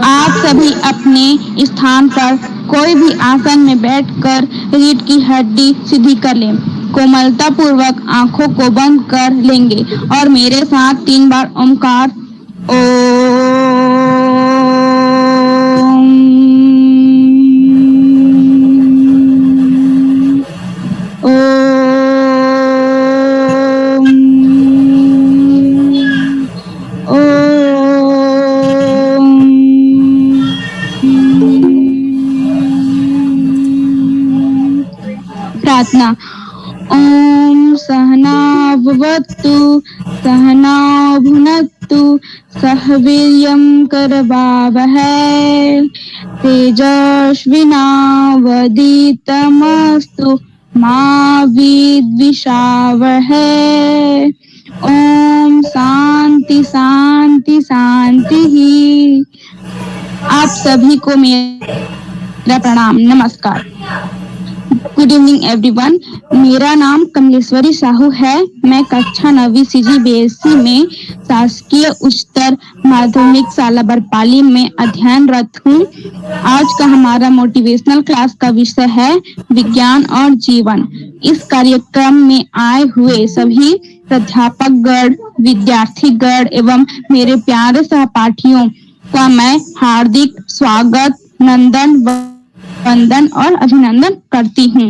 आप सभी अपने स्थान पर कोई भी आसन में बैठकर रीढ़ की हड्डी सीधी कर लें। कोमलता पूर्वक आंखों को बंद कर लेंगे और मेरे साथ 3 बार ओमकार प्रार्थना। ओम सहना भवतु सहना भुनक्तु सह वीर्यं करवावहै तेजस्विनावधीतमस्तु मा विद्विषावहै। ओम शांति शांति शांति ही। आप सभी को मेरा प्रणाम, नमस्कार। Good evening everyone. मेरा नाम कमलेश्वरी साहू है। मैं कक्षा 9वीं CGBSE में शासकीय उच्चतर माध्यमिक शाला बरपाली में अध्ययनरत हूँ। आज का हमारा मोटिवेशनल क्लास का विषय है विज्ञान और जीवन। इस कार्यक्रम में आए हुए सभी प्राध्यापकगण, विद्यार्थीगण एवं मेरे प्यारे सहपाठियों का मैं हार्दिक स्वागत, वंदन और अभिनंदन करती हूँ।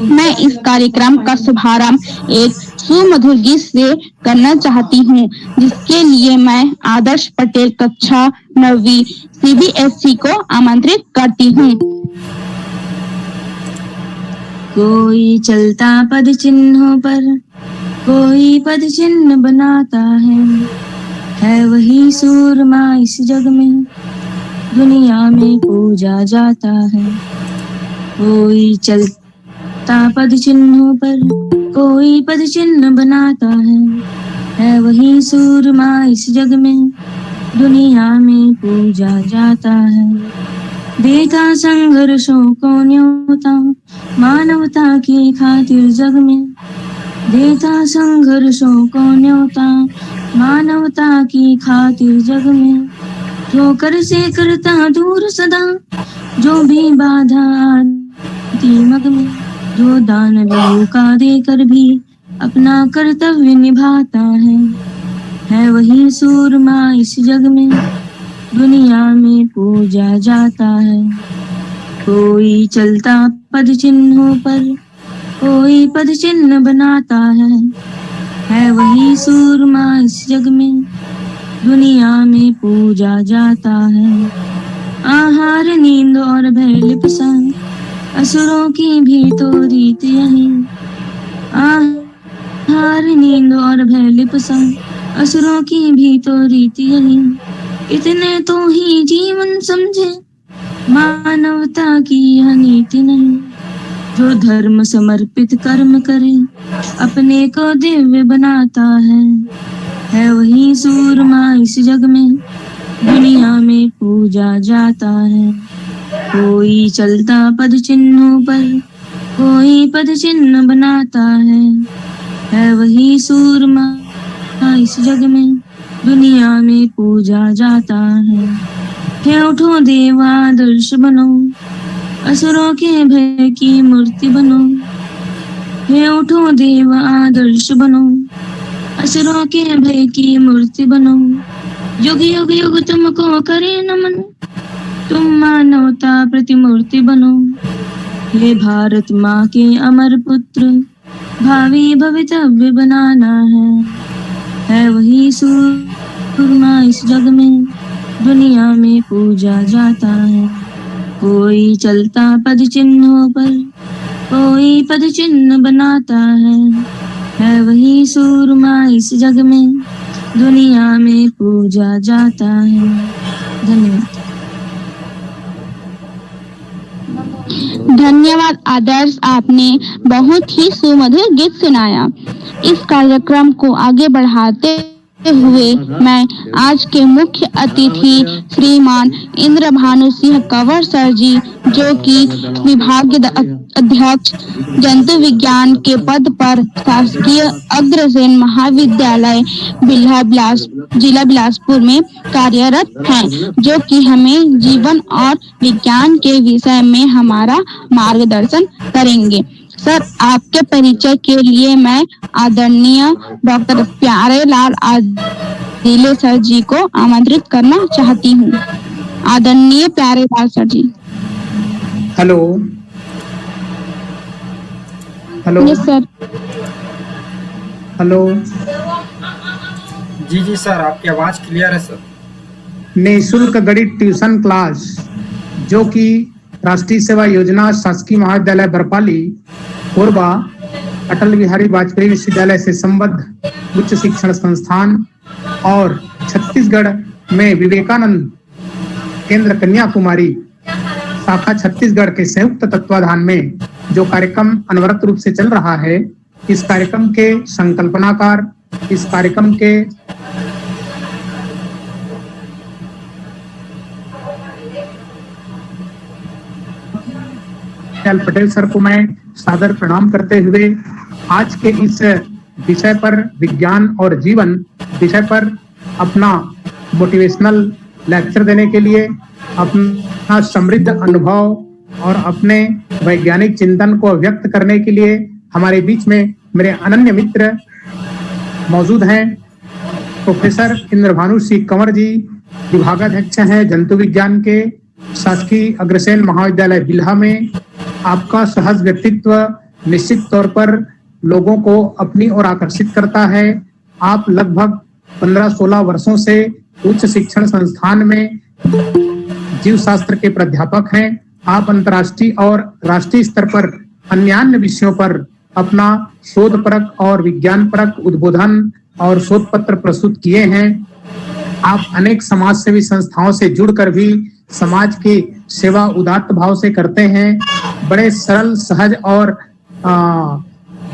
मैं इस कार्यक्रम का शुभारंभ एक सुमधुर गीत से करना चाहती हूँ, जिसके लिए मैं आदर्श पटेल कक्षा 9वीं CBSE को आमंत्रित करती हूँ। कोई चलता पद चिन्हों पर, कोई पद चिन्ह बनाता है वही सूरमा इस जग में, दुनिया में पूजा जाता है। कोई चलता पद चिन्हों पर, कोई पद चिन्ह बनाता है वही सूरमा इस जग में, दुनिया में पूजा जाता है। देता संघर्षों को न्योता मानवता की खातिर जग में, देता संघर्षों को न्योता मानवता की खातिर जग में, ठोकर से करता दूर सदा जो भी बाधा आती मग में, जो दानवीरों का देकर भी अपना कर्तव्य निभाता है वही सूरमा इस जग में, दुनिया में पूजा जाता है। कोई चलता पद चिन्हों पर, कोई पद चिन्ह बनाता है वही सूरमा इस जग में, दुनिया में पूजा जाता है। आहार नींद और भय लिप्सन असुरों की भी तो रीत यही, आहार नींद और भय लिप्सन असुरों की भी तो रीत यही, इतने तो ही जीवन समझे मानवता की यह नीति नहीं, जो धर्म समर्पित कर्म करे अपने को दिव्य बनाता है वही सूरमा इस जग में, दुनिया में पूजा जाता है। कोई चलता पद चिन्हों पर, कोई पद चिन्ह बनाता है वही सूरमा इस जग में, दुनिया में पूजा जाता है। उठो देवा आदर्श बनो, असुरों के भय की मूर्ति बनो, उठो देवा आदर्श बनो, असुरों के भय की मूर्ति बनो, युग युग युग तुमको करे नमन, तुम मानवता प्रतिमूर्ति बनो। हे भारत माँ के अमर पुत्र, भावी भवितव्य बनाना है वही सूरमा इस जग में, दुनिया में पूजा जाता है। कोई चलता पद चिन्हों पर, कोई पद चिन्ह बनाता है वही सूरमा इस जग में, दुनिया में पूजा जाता है। धन्यवाद। धन्यवाद आदर्श, आपने बहुत ही सुमधुर गीत सुनाया। इस कार्यक्रम को आगे बढ़ाते हुए मैं आज के मुख्य अतिथि श्रीमान इंद्रभानु सिंह कंवर सर जी, जो कि विभाग अध्यक्ष जंतु विज्ञान के पद पर शासकीय अग्रसेन महाविद्यालय जिला बिलासपुर में कार्यरत हैं, जो कि हमें जीवन और विज्ञान के विषय में हमारा मार्गदर्शन करेंगे। सर, आपके परिचय के लिए मैं आदरणीय डॉक्टर प्यारेलाल आदिले सर जी को आमंत्रित करना चाहती हूँ। आदरणीय Pyarelal sir ji. Hello hello. Yes sir. Hello. जी सर, आपकी आवाज क्लियर है सर। निःशुल्क गणित ट्यूशन क्लास जो कि राष्ट्रीय सेवा योजना शासकीय महाविद्यालय बरपाली कोरबा अटल बिहारी वाजपेयी विश्वविद्यालय से संबद्ध उच्च शिक्षण संस्थान और छत्तीसगढ़ में विवेकानंद केंद्र कन्याकुमारी शाखा छत्तीसगढ़ के संयुक्त तत्वाधान में जो कार्यक्रम अनवरत रूप से चल रहा है, इस कार्यक्रम के संकल्पनाकार, इस कार्यक्रम के पटेल सर को मैं सादर प्रणाम करते हुए आज के इस विषय पर, विज्ञान और जीवन विषय पर अपना मोटिवेशनल लेक्चर देने के लिए, अपना समृद्ध अनुभव और अपने वैज्ञानिक चिंतन को व्यक्त करने के लिए हमारे बीच में मेरे अनन्य मित्र मौजूद हैं। प्रोफेसर इंद्रभानु सिंह कंवर जी विभागाध्यक्ष हैं जंतु विज्ञान के शासकीय अग्रसेन महाविद्यालय बिल्हा में। आपका सहज व्यक्तित्व निश्चित तौर पर लोगों को अपनी ओर आकर्षित करता है। आप लगभग 15-16 वर्षों से उच्च शिक्षण संस्थान में जीव शास्त्र के प्राध्यापक हैं। आप अंतर्राष्ट्रीय और राष्ट्रीय स्तर पर अन्य विषयों पर अपना शोधपरक और विज्ञानपरक उद्बोधन और शोध पत्र प्रस्तुत किए हैं। आप अनेक समाज सेवी संस्थाओं से जुड़कर भी समाज की सेवा उदात्त भाव से करते हैं। बड़े सरल, सहज और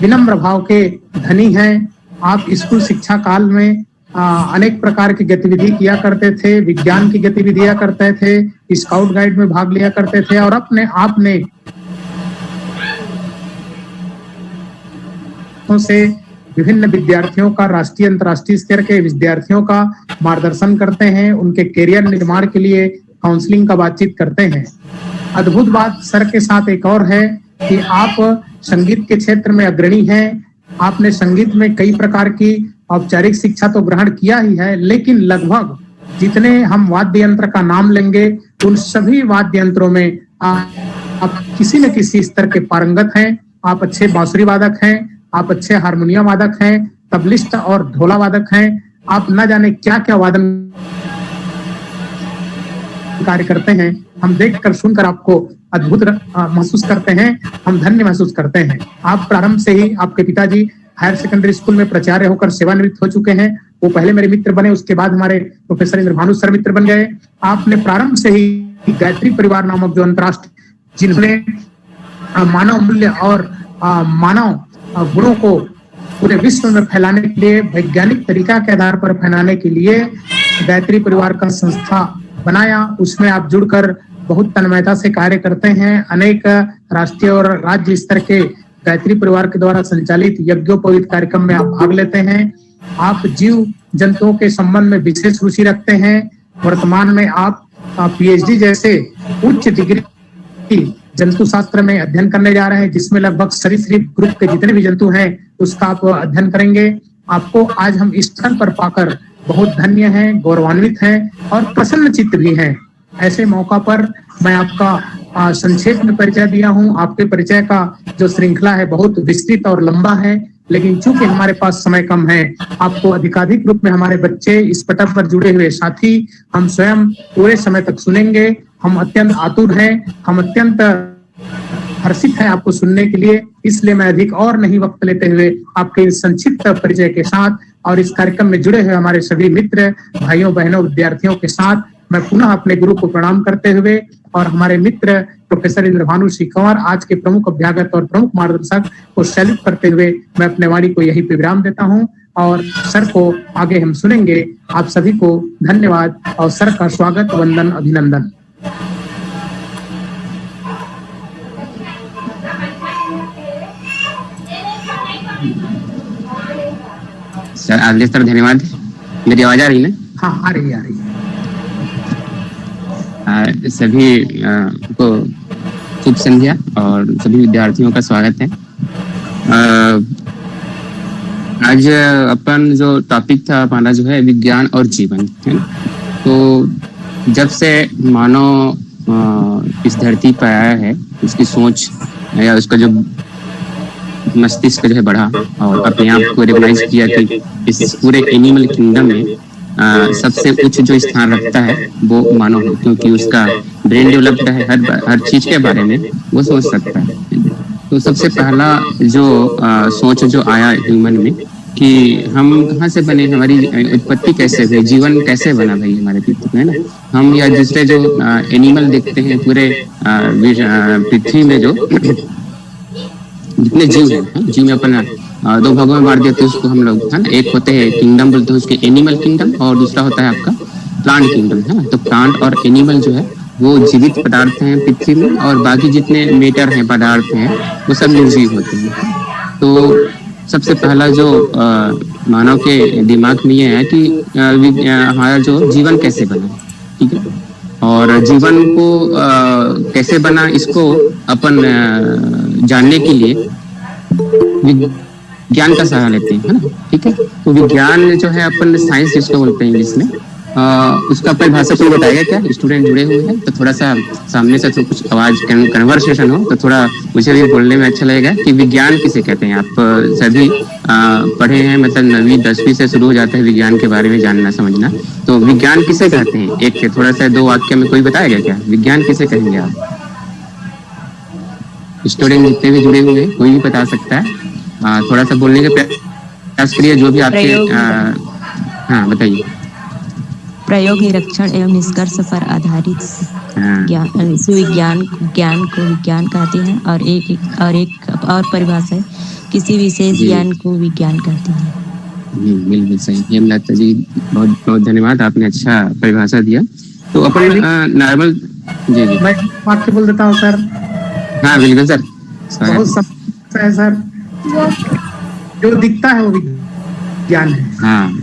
विनम्र भाव के धनी हैं। आप स्कूल शिक्षा काल में अनेक प्रकार की गतिविधि किया करते थे, विज्ञान की गतिविधियां करते थे, स्काउट गाइड में भाग लिया करते थे और अपने आप ने से विभिन्न विद्यार्थियों का, राष्ट्रीय अंतर्राष्ट्रीय स्तर के विद्यार्थियों का मार्गदर्शन करते हैं, उनके करियर निर्माण के लिए काउंसलिंग का बातचीत करते हैं। अद्भुत बात सर के साथ एक और है कि आप संगीत के क्षेत्र में अग्रणी हैं। आपने संगीत में कई प्रकार की औपचारिक शिक्षा तो ग्रहण किया ही है, लेकिन लगभग जितने हम वाद्य यंत्र का नाम लेंगे उन सभी वाद्य यंत्रों में आप किसी न किसी स्तर के पारंगत हैं। आप अच्छे बांसुरी वादक हैं, आप अच्छे हारमोनियम वादक हैं, तबलिस्ट और ढोला वादक हैं। आप न जाने क्या क्या वादन कार्य करते हैं। हम देखकर सुनकर आपको अद्भुत महसूस करते हैं, हम धन्य महसूस करते हैं। आप प्रारंभ से ही, आपके पिताजी हायर सेकेंडरी स्कूल में प्राचार्य होकर सेवानिवृत्त हो चुके हैं। वो पहले मेरे मित्र बने, उसके बाद हमारे प्रोफेसर इंद्रभानु सर मित्र बन गए। आपने प्रारंभ से ही गायत्री परिवार नामक जो अंतरराष्ट्रीय, जिन्होंने मानव मूल्य और मानव गुणों को पूरे विश्व में फैलाने के लिए, वैज्ञानिक तरीका के आधार पर फैलाने के लिए गायत्री परिवार का संस्था बनाया, उसमें आप जुड़कर बहुत तन्मयता से कार्य करते हैं। अनेक राष्ट्रीय और राज्य स्तर के गायत्री परिवार के द्वारा संचालित यज्ञोपवीत कार्यक्रम में आप भाग लेते हैं। आप जीव जंतुओं के संबंध में विशेष रुचि रखते हैं। वर्तमान में आप पीएचडी जैसे उच्च डिग्री जंतु शास्त्र में अध्ययन करने जा रहे हैं, जिसमें लगभग सरीसृप ग्रुप के जितने भी जंतु हैं उसका आप अध्ययन करेंगे। आपको आज हम इस स्थल पर पाकर बहुत धन्य हैं, गौरवान्वित हैं और प्रसन्न चित्त भी हैं। ऐसे मौका पर मैं आपका संक्षेप में परिचय दिया हूं। आपके परिचय का जो श्रृंखला है बहुत विस्तृत और लंबा है, लेकिन चूंकि हमारे पास समय कम है, आपको अधिकाधिक रूप में हमारे बच्चे, इस पटल पर जुड़े हुए साथी, हम स्वयं पूरे समय तक सुनेंगे। हम अत्यंत आतुर हैं, हम अत्यंत हर्षित हैं आपको सुनने के लिए। इसलिए मैं अधिक और नहीं वक्त लेते हुए आपके संक्षिप्त परिचय के साथ और इस कार्यक्रम में जुड़े हुए हमारे सभी मित्र, भाइयों, बहनों, विद्यार्थियों के साथ मैं पुनः अपने गुरु को प्रणाम करते हुए और हमारे मित्र प्रोफेसर इंद्रभानु सिंह कंवर, आज के प्रमुख अभ्यागत और प्रमुख मार्गदर्शक को सैल्यूट करते हुए मैं अपने वाणी को यही पे विराम देता हूं और सर को आगे हम सुनेंगे। आप सभी को धन्यवाद और सर का स्वागत, वंदन, अभिनंदन। सर आगे सर धन्यवाद। मेरी आवाज आ रही है ना? हाँ, आ रही है। सभी को शुभ संध्या और सभी विद्यार्थियों का स्वागत है। आज अपन जो टॉपिक था हमारा जो है विज्ञान और जीवन है ना। तो जब से मानव इस धरती पर आया है, उसकी सोच या उसका जो मस्तिष्क जो है बढ़ा और अपने आप को रिकॉग्नाइज किया कि इस पूरे एनिमल किंगडम में सबसे उच्च जो स्थान रखता है वो मानव है, क्योंकि उसका ब्रेन डेवलप्ड है, हर चीज के बारे में वो सोच सकता है। तो सबसे पहला जो सोच जो आया ह्यूमन में कि हम कहाँ से बने, हमारी उत्पत्ति कैसे हुई, जीवन कैसे बना भाई हमारे पृथ्वी में, है ना। हम या दूसरे जो एनिमल देखते हैं पूरे पृथ्वी में, जो जितने जीव हैं, जीव में अपन दो भागों में बांट देते हैं उसको हम लोग, है ना। एक होते हैं किंगडम बोलते हैं उसके, एनिमल किंगडम, और दूसरा होता है आपका प्लांट किंगडम, है ना। तो प्लांट और एनिमल जो है वो जीवित पदार्थ हैं पृथ्वी में, और बाकी जितने मैटर हैं, पदार्थ हैं, वो सब निर्जीव होते हैं। तो सबसे पहला जो मानव के दिमाग में ये है कि हमारा जो जीवन कैसे बना, ठीक है, और जीवन को कैसे बना इसको अपन जानने के लिए विज्ञान का सहारा लेते हैं, है ना, ठीक है। तो विज्ञान जो है अपन साइंस जिसको बोलते हैं इंग्लिश में, उसका परिभाषा कोई बताएगा क्या? स्टूडेंट जुड़े हुए हैं तो थोड़ा सा सामने से तो कुछ आवाज कन्वर्सेशन हो तो थोड़ा मुझे भी बोलने में अच्छा लगेगा कि विज्ञान किसे कहते हैं। आप सभी पढ़े हैं, मतलब 9वीं 10वीं से शुरू हो जाता है विज्ञान के बारे में जानना समझना। तो विज्ञान किसे कहते हैं, एक थोड़ा सा 2 वाक्य में कोई बताएगा क्या, विज्ञान किसे कहेंगे आप? स्टूडेंट जितने भी जुड़े हुए हैं कोई भी बता सकता है। थोड़ा सा बोलने का प्रयास करिए, जो भी आपके हाँ बताइए। प्रयोग, निरीक्षण एवं निष्कर्ष पर आधारित ज्ञान, सुविज्ञान ज्ञान को विज्ञान कहते हैं, और एक और परिभाषा है, किसी विशेष ज्ञान को विज्ञान कहते हैं। बिल्कुल सही हेमलता जी, बहुत बहुत धन्यवाद, आपने अच्छा परिभाषा दिया। तो अपन नॉर्मल जी मैं वाक्य बोल देता हूँ सर। हाँ बिल्कुल सर। बहुत समस्या है सर, जो दिखता है वो विज्ञान है। हाँ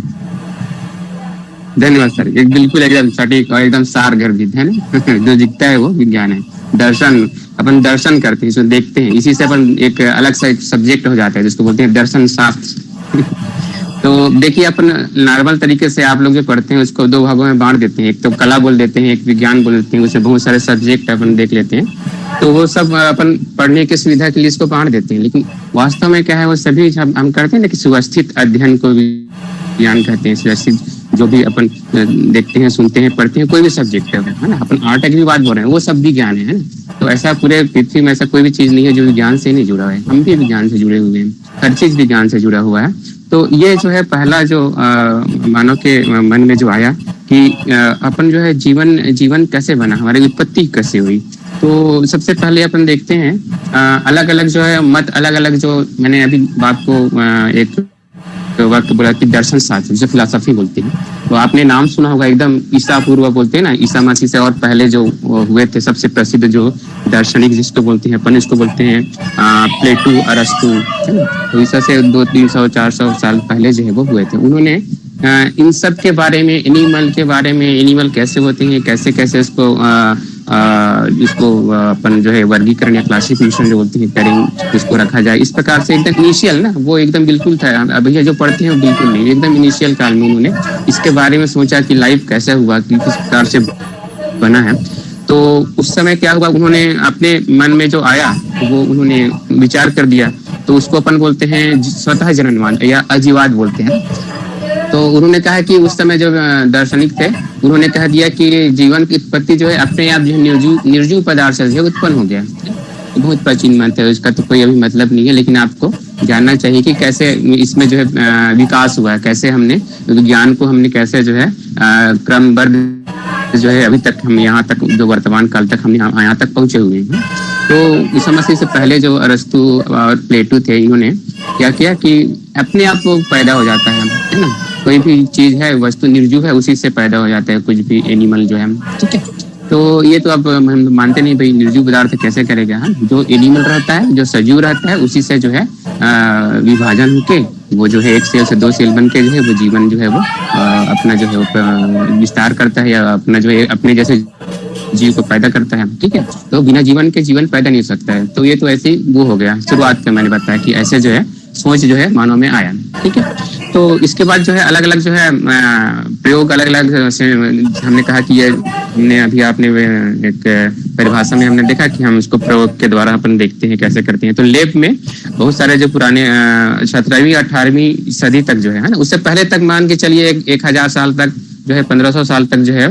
धन्यवाद सर, एक बिल्कुल एकदम सटीक और एकदम सार गर्भित है ना। जो दिखता है वो विज्ञान है। दर्शन, अपन दर्शन करते हैं, इसको देखते हैं, इसी से अपन एक अलग सा एक सब्जेक्ट हो जाता है जिसको बोलते हैं दर्शन शास्त्र। तो देखिए अपन नॉर्मल तरीके से आप लोग जो पढ़ते हैं उसको 2 भागों में बांट देते हैं, एक तो कला बोल देते हैं, एक विज्ञान बोल देते हैं, उसमें बहुत सारे सब्जेक्ट अपन देख लेते हैं। तो वो सब अपन पढ़ने की सुविधा के लिए इसको बांट देते हैं, लेकिन वास्तव में क्या है, वो सभी हम करते हैं ना कि सुव्यवस्थित अध्ययन को विज्ञान कहते हैं। सुव्यवस्थित जो भी अपन देखते हैं, सुनते हैं, पढ़ते हैं, कोई भी सब्जेक्ट है ना, अपन आर्ट की भी बात बोल रहे हैं, वो सब भी ज्ञान है ना। तो ऐसा पूरे पृथ्वी में ऐसा कोई भी चीज नहीं है जो विज्ञान से नहीं जुड़ा है, हम भी विज्ञान से जुड़े हुए हैं, हर चीज विज्ञान से जुड़ा हुआ है। तो ये जो है पहला जो मानव के मन में जो आया कि अपन जो है जीवन कैसे बना, हमारी उत्पत्ति कैसे हुई। तो सबसे पहले अपन देखते हैं अलग अलग जो है मत, अलग अलग जो मैंने अभी आपको एक वक्त बोला कि दर्शन शास्त्र जिसे फिलॉसफी बोलते हैं। तो आपने नाम सुना होगा, एकदम ईसा पूर्व बोलते हैं ना, ईसा मसीह से और पहले जो हुए थे सबसे प्रसिद्ध जो दार्शनिक जिसको बोलते हैं अपन, इसको बोलते हैं प्लेटो, अरस्तु, है ना। तो ईसा से 200-300-400 साल पहले जो है वो हुए थे। उन्होंने इन सब के बारे में, एनिमल के बारे में, एनिमल कैसे होते हैं, कैसे कैसे इसको अपन जो है वर्गीकरण या क्लासिफिकेशन जो बोलते हैं करें, इसको रखा जाए, इस प्रकार से एकदम इनिशियल ना, वो एकदम बिल्कुल था। अभी जो पढ़ते हैं बिल्कुल नहीं, एकदम इनिशियल काल में उन्होंने इसके बारे में सोचा कि लाइफ कैसे हुआ, कि किस प्रकार से बना है। तो उस समय क्या हुआ, उन्होंने अपने मन में जो आया वो उन्होंने विचार कर दिया, तो उसको अपन बोलते हैं स्वतः जननवाद या अजीवाद बोलते हैं। तो उन्होंने कहा कि उस समय जो दार्शनिक थे उन्होंने कह दिया कि जीवन की उत्पत्ति जो है अपने आप जो निर्जीव पदार्थ से उत्पन्न हो गया। बहुत प्राचीन मत है, उसका तो कोई अभी मतलब नहीं है, लेकिन आपको जानना चाहिए कि कैसे इसमें जो है विकास हुआ है, कैसे हमने विज्ञान को हमने कैसे जो है क्रमबद्ध जो है अभी तक हम यहाँ तक जो वर्तमान काल तक हम यहाँ तक पहुंचे हुए हैं। तो ईसा मसीह से पहले जो अरस्तु और प्लेटो थे, इन्होंने क्या किया कि अपने आप वो पैदा हो जाता है ना। कोई भी चीज है, वस्तु निर्जीव है, उसी से पैदा हो जाता है कुछ भी एनिमल जो है, ठीक है। तो ये तो अब हम मानते नहीं भाई निर्जीव पदार्थ कैसे करेगा। हाँ, जो एनिमल रहता है, जो सजीव रहता है, उसी से जो है विभाजन होके वो जो है एक सेल से 2 सेल बन के जो है वो जीवन जो है वो अपना जो है वो विस्तार करता है, या अपना जो है अपने जैसे जीव को पैदा करता है, ठीक है। तो बिना जीवन के जीवन पैदा नहीं हो सकता है। तो ये तो ऐसे ही वो हो गया, शुरुआत में मैंने बताया कि ऐसे जो है सोच जो है मानव में आया, ठीक है। तो इसके बाद जो है अलग अलग जो है प्रयोग अलग अलग से हमने कहा कि ये हमने अभी आपने एक परिभाषा में हमने देखा कि हम इसको प्रयोग के द्वारा अपन देखते हैं कैसे करते हैं। तो लेब में बहुत सारे जो पुराने 17वीं 18वीं सदी तक जो है ना, उससे पहले तक मान के चलिए 1000 साल तक जो है 1500 साल तक जो है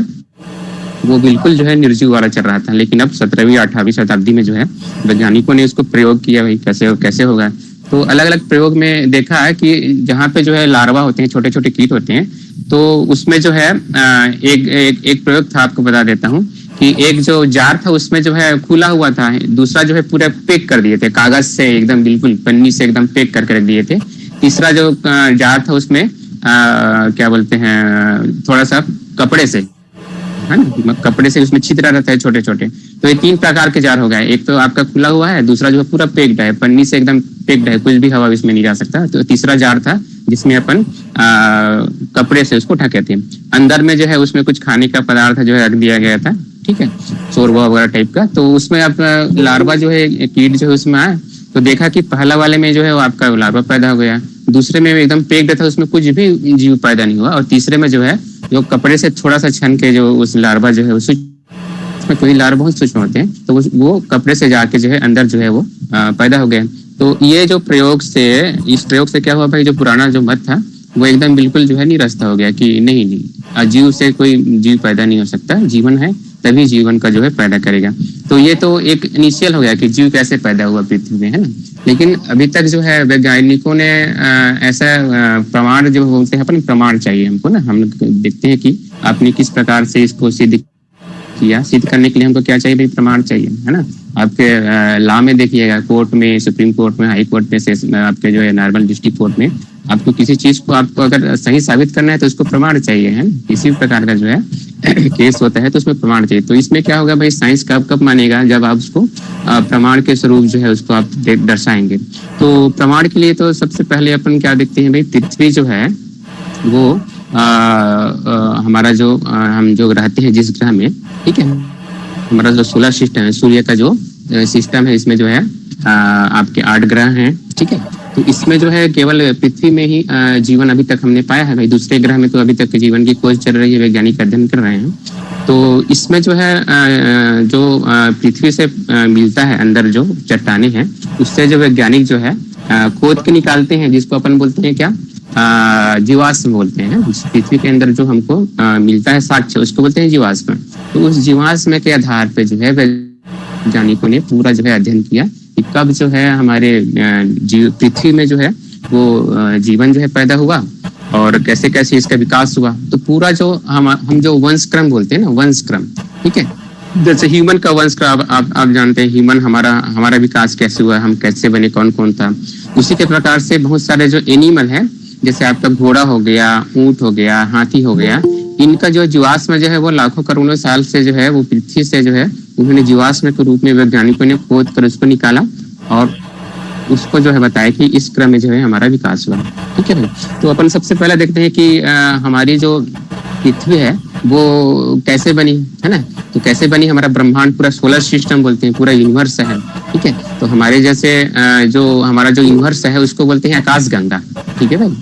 वो बिल्कुल जो है निर्जीव वाला चल रहा था। लेकिन अब 17वीं 18वीं शताब्दी में जो है वैज्ञानिकों ने इसको प्रयोग किया, भाई कैसे होगा। तो अलग अलग प्रयोग में देखा है कि जहाँ पे जो है लार्वा होते हैं, छोटे छोटे कीट होते हैं, तो उसमें जो है एक प्रयोग था, आपको बता देता हूँ कि एक जो जार था उसमें जो है खुला हुआ था, दूसरा जो है पूरा पैक कर दिए थे कागज से, एकदम बिल्कुल पन्नी से एकदम पैक करके रख दिए थे। तीसरा जो जार था उसमें क्या बोलते हैं, थोड़ा सा कपड़े से, है ना, कपड़े से उसमें छिद्रा रहता है छोटे छोटे। तो ये 3 प्रकार के जार हो गए। एक तो आपका खुला हुआ है, दूसरा जो है पूरा पैक्ड है, पन्नी से एकदम पैक्ड है, कुछ भी हवा इसमें नहीं जा सकता। तो तीसरा जार था जिसमें अपन कपड़े से उसको ढके थे। अंदर में जो है उसमें कुछ खाने का पदार्थ जो है रख दिया गया था, ठीक है, शोरबा वगैरह टाइप का। तो उसमें आप लार्वा जो है कीट जो है उसमें आया, तो देखा कि पहला वाले में जो है वो आपका लार्वा पैदा हो गया, दूसरे में एकदम पैक्ड था, उसमें कुछ भी जीव पैदा नहीं हुआ, और तीसरे में जो है जो कपड़े से थोड़ा सा छन के जो उस लार्वा जो है उसमें कोई लार्वा बहुत सूक्ष्म होते हैं, तो वो कपड़े से जाके जो है अंदर जो है वो पैदा हो गए। तो ये जो इस प्रयोग से क्या हुआ भाई, जो पुराना जो मत था वो एकदम बिल्कुल जो है निरस्त हो गया कि नहीं, अजीव से कोई जीव पैदा नहीं हो सकता, जीवन है तभी जीवन का जो है पैदा करेगा। तो ये तो एक इनिशियल हो गया कि जीव कैसे पैदा हुआ पृथ्वी में, है ना। लेकिन अभी तक जो है वैज्ञानिकों ने ऐसा प्रमाण जो बोलते हैं, अपन प्रमाण चाहिए हमको ना, हम देखते हैं कि आपने किस प्रकार से इसको सिद्ध किया। सिद्ध करने के लिए हमको क्या चाहिए भाई, प्रमाण चाहिए, है ना। आपके लॉ में देखिएगा, कोर्ट में, सुप्रीम कोर्ट में, हाई कोर्ट में, आपके जो है नॉर्मल डिस्ट्रिक्ट कोर्ट में, आपको किसी चीज को आपको अगर सही साबित करना है तो उसको प्रमाण चाहिए, है ना। किसी भी प्रकार का जो है केस होता है तो उसमें प्रमाण चाहिए। तो इसमें क्या होगा भाई, साइंस कब मानेगा, जब आप उसको प्रमाण के स्वरूप जो है उसको आप दर्शाएंगे। तो प्रमाण के लिए तो सबसे पहले अपन क्या देखते हैं भाई, पृथ्वी जो है वो हमारा जो हम जो रहते हैं जिस ग्रह में, ठीक है, हमारा जो सोलर सिस्टम है, सूर्य का जो सिस्टम है, इसमें जो है आपके 8 ग्रह हैं, ठीक है। तो इसमें जो है केवल पृथ्वी में ही जीवन अभी तक हमने पाया है भाई, दूसरे ग्रह में तो अभी तक जीवन की खोज चल रही है, वैज्ञानिक अध्ययन कर रहे हैं। तो इसमें जो है जो पृथ्वी से मिलता है अंदर जो चट्टाने हैं, उससे जो वैज्ञानिक जो है खोद के निकालते हैं, जिसको अपन बोलते हैं क्या, जीवाश्म बोलते हैं। पृथ्वी के अंदर जो हमको मिलता है साक्ष्य, उसको बोलते हैं जीवाश्म। तो उस जीवाश्म के आधार पे जो है वैज्ञानिकों ने पूरा जो है अध्ययन किया कि कब जो है हमारे पृथ्वी में जो है वो जीवन जो है पैदा हुआ और कैसे कैसे इसका विकास हुआ। तो पूरा जो हम जो वंशक्रम बोलते हैं ना, वंशक्रम, ठीक है, जैसे ह्यूमन का वंशक्रम आप जानते हैं, ह्यूमन हमारा विकास कैसे हुआ, हम कैसे बने, कौन कौन था। उसी के प्रकार से बहुत सारे जो एनिमल है, जैसे आपका घोड़ा हो गया, ऊंट हो गया, हाथी हो गया, इनका जो जीवाश्म जो है वो लाखों करोड़ों साल से जो है वो पृथ्वी से जो है उन्होंने जीवाश्म के रूप में वैज्ञानिकों ने खोद कर उसको निकाला और उसको जो है बताया कि इस क्रम में जो है हमारा विकास हुआ, ठीक है। तो अपन सबसे पहले देखते हैं कि हमारी जो पृथ्वी है वो कैसे बनी, है ना। तो कैसे बनी, हमारा ब्रह्मांड पूरा सोलर सिस्टम बोलते हैं, पूरा यूनिवर्स है, ठीक है। तो हमारे जैसे जो हमारा जो यूनिवर्स है उसको बोलते हैं आकाश गंगा, ठीक है भाई।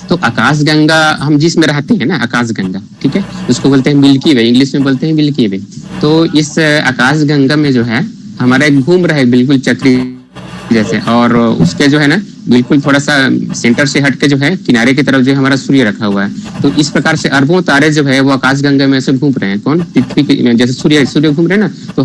तो आकाश गंगा हम जिसमें रहते हैं ना, आकाश गंगा, ठीक है, उसको बोलते हैं मिल्की वे, इंग्लिश में बोलते हैं मिल्की वे। तो इस आकाश गंगा में जो है हमारा एक घूम रहा है बिल्कुल चक्री जैसे, और उसके जो है ना बिल्कुल थोड़ा सा सेंटर से हट के जो है किनारे की तरफ जो है हमारा सूर्य रखा हुआ है। तो इस प्रकार से अरबों तारे जो है वो आकाश गंगा में से घूम रहे हैं। कौन, पृथ्वी के जैसे सूर्य घूम रहे हैं ना, तो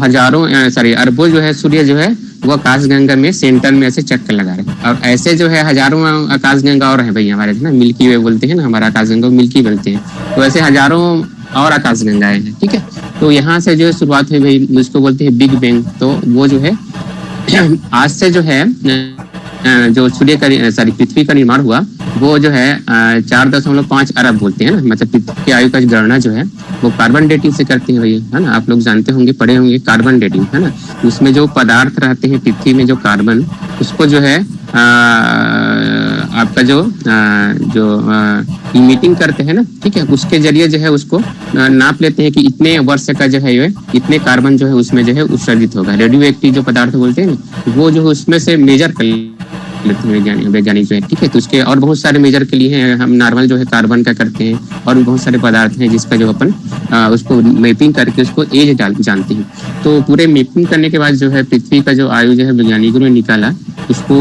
अरबों जो है सूर्य जो है वो आकाश गंगा में सेंटर में ऐसे चक्कर लगा रहे हैं। और ऐसे जो है हजारों आकाश गंगा और है भाई हमारे ना, मिल्की वे बोलते हैं ना, हमारा आकाश गंगा मिल्की बोलते हैं। तो ऐसे हजारों और आकाश गंगाएं हैं, ठीक है। तो यहाँ से जो है शुरुआत हुई भाई, उसको बोलते हैं बिग बैंग। तो वो जो है आज से जो है जो सूर्य का सॉरी पृथ्वी का निर्माण हुआ वो जो है 4.5 अरब बोलते हैं ना, मतलब पृथ्वी की आयु का गणना जो है वो कार्बन डेटिंग से करते हैं भैया, है ना। आप लोग जानते होंगे, पढ़े होंगे कार्बन डेटिंग, है ना। उसमें जो पदार्थ रहते हैं पृथ्वी में, जो कार्बन, उसको जो है आपका जो इमिटिंग करते हैं ना, ठीक है, उसके जरिए जो है उसको नाप लेते हैं कि इतने वर्ष का जो है ये इतने कार्बन जो है उसमें जो है उत्सर्जित होगा। रेडियो एक्टिव जो पदार्थ बोलते हैं ना, वो जो है उसमें से मेजर कर लेते हैं वैज्ञानिक जो है, ठीक है। तो उसके और बहुत सारे मेजर के लिए हैं, हम नॉर्मल जो है कार्बन का करते हैं, और भी बहुत सारे पदार्थ हैं जिसका जो अपन उसको मैपिंग करके उसको एज जानते हैं। तो पूरे मैपिंग करने के बाद जो है पृथ्वी का जो आयु जो है वैज्ञानिकों ने निकाला, उसको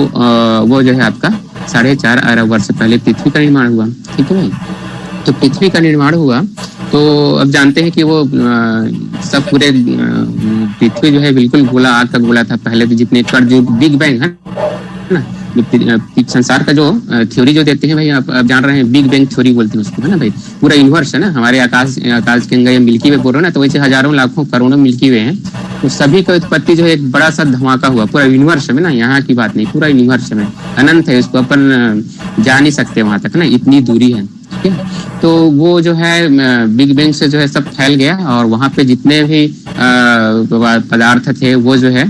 वो जो है आपका 4.5 अरब वर्ष पहले पृथ्वी का निर्माण हुआ, ठीक है भाई। तो पृथ्वी का निर्माण हुआ तो अब जानते हैं कि वो सब पूरे पृथ्वी जो है बिल्कुल गोला, आग का गोला था पहले। तो जितने कण जो बिग बैंग है ना, संसार का जो थ्योरी जो देते हैं भाई, आप जान रहे हैं, बिग बैंग थ्योरी बोलते हैं उसको, है ना भाई। पूरा यूनिवर्स है ना, हमारे आकाश गंगा या मिल्की वे बोल रहे हो ना, तो वैसे हजारों लाखों करोड़ों मिल्की वे हैं। तो सभी का उत्पत्ति जो है एक बड़ा सा धमाका हुआ पूरा यूनिवर्स में ना, यहाँ की बात नहीं, पूरा यूनिवर्स में अनंत है, उसको अपन जा नहीं सकते वहां तक ना, इतनी दूरी है, ठीक है। तो वो जो है बिग बैंग से जो है सब फैल गया, और वहां पे जितने भी पदार्थ थे वो जो है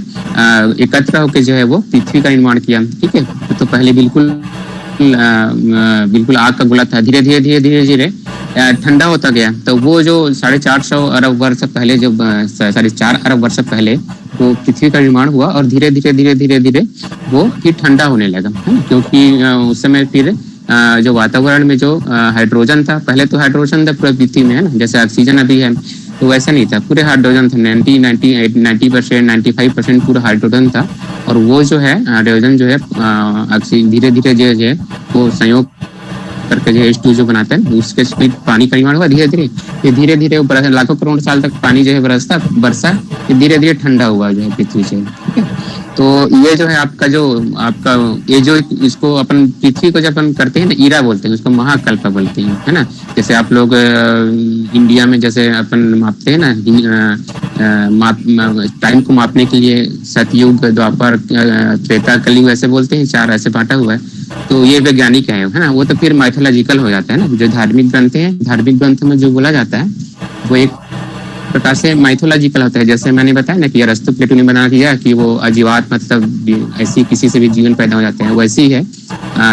एकत्र होकर जो है वो पृथ्वी का निर्माण किया, ठीक है। तो पहले बिल्कुल बिल्कुल आग का गोला था, धीरे धीरे ठंडा होता गया। तो वो जो 450 अरब वर्ष पहले, जो 4.5 अरब वर्ष पहले तो पृथ्वी का निर्माण हुआ, और धीरे धीरे वो फिर ठंडा होने लगा, क्योंकि उस समय फिर जो वातावरण में जो हाइड्रोजन था, पहले तो हाइड्रोजन था पूरा पृथ्वी में, है ना, जैसे ऑक्सीजन अभी है, तो वैसा नहीं था, पूरे हाइड्रोजन था, 90% 95% पूरा हाइड्रोजन था। और वो जो है हाइड्रोजन जो है धीरे धीरे जो है वो संयोग करके जो H2 जो बनाता है, उसके स्पीड पानी का निर्माण हुआ धीरे धीरे लाखों करोड़ साल तक पानी जो है बरसा धीरे धीरे ठंडा हुआ जो है पृथ्वी से, ठीक है। तो ये जो है आपका ये जो इसको अपन पृथ्वी को जब अपन करते हैं ना, ईरा बोलते हैं उसको, महाकल्प बोलते हैं, है ना। जैसे आप लोग इंडिया में जैसे अपन मापते हैं ना, टाइम को मापने के लिए सतयुग, द्वापर, त्रेता, कलयुग ऐसे बोलते हैं, 4 ऐसे बांटा हुआ है। तो ये वैज्ञानिक है ना, वो तो फिर माइथोलॉजिकल हो जाता है ना। जो धार्मिक ग्रंथ है, धार्मिक ग्रंथ में जो बोला जाता है वो एक प्रकार से माइथोलॉजिकल होता है। जैसे मैंने बताया ना कि अरस्तु प्लेटो ने बना दिया कि वो अजीवात, मतलब ऐसी किसी से भी जीवन पैदा हो जाते हैं, वैसे ही है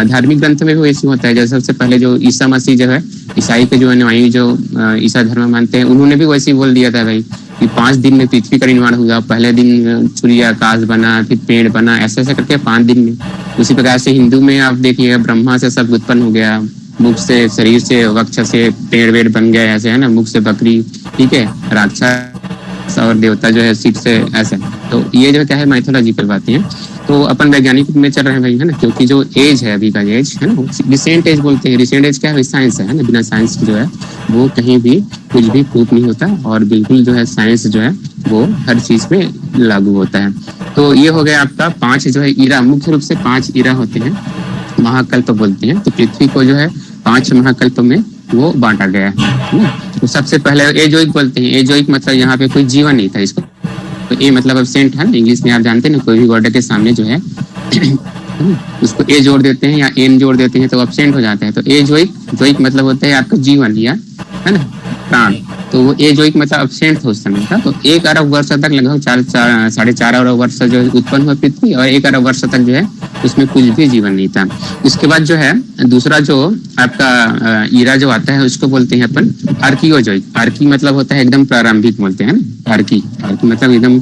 धार्मिक ग्रंथ में भी वैसे होता है। जैसे सबसे पहले जो ईसा मसीह जो है, ईसाई के जो अनुयायी जो ईसा धर्म मानते हैं, उन्होंने भी वैसे ही बोल दिया था भाई कि 5 दिन में पृथ्वी का निर्माण हुआ। पहले दिन सूर्य आकाश बना, फिर पेड़ बना, ऐसे करके 5 दिन में। उसी प्रकार से हिंदू में आप देखिए, ब्रह्मा से सब उत्पन्न हो गया, मुख से, शरीर से, वक्ष से पेड़ वेड़ बन गया, ऐसे है ना, मुख से बकरी, ठीक है, राक्षस और देवता जो है सीट से, ऐसे। तो ये जो क्या है माइथोलॉजिकल बातें हैं। तो अपन वैज्ञानिक में चल रहे हैं भाई, है ना, क्योंकि जो एज है अभी का एज है ना, रिसेंट एज बोलते हैं। रिसेंट एज क्या है, साइंस है ना, बिना साइंस जो है वो कहीं भी कुछ भी प्रूफ नहीं होता, और बिल्कुल जो है साइंस जो है वो हर चीज में लागू होता है। तो ये हो गया आपका 5 जो है ईरा, मुख्य रूप से 5 ईरा होते हैं, महाकल्प बोलते हैं। तो पृथ्वी को जो है 5 महाकल्प में वो बांटा गया है। तो सबसे पहले एजोइक बोलते हैं। एजोइक मतलब यहाँ पे कोई जीवन नहीं था इसको, तो ए मतलब एब्सेंट है ना, इंग्लिश में आप जानते हैं ना, कोई भी वर्ड के सामने जो है उसको ए जोड़ देते हैं या एन जोड़ देते हैं तो एब्सेंट हो जाता है। तो एजोइक मतलब होता है आपका जीवन या, है ना, प्राण। तो वो एजोइक मतलब एब्सेंट था उस समय का। तो 1 अरब वर्ष तक लगभग 4.5 अरब वर्ष जो उत्पन्न हुआ पृथ्वी, और 1 अरब वर्ष तक जो है उसमें कुछ भी जीवन नहीं था। इसके बाद जो है दूसरा जो आपका ईरा जो आता है उसको बोलते हैं अपन आर्कियोजोइक। आर्की मतलब होता है एकदम प्रारंभिक बोलते हैं ना, आर्की मतलब एकदम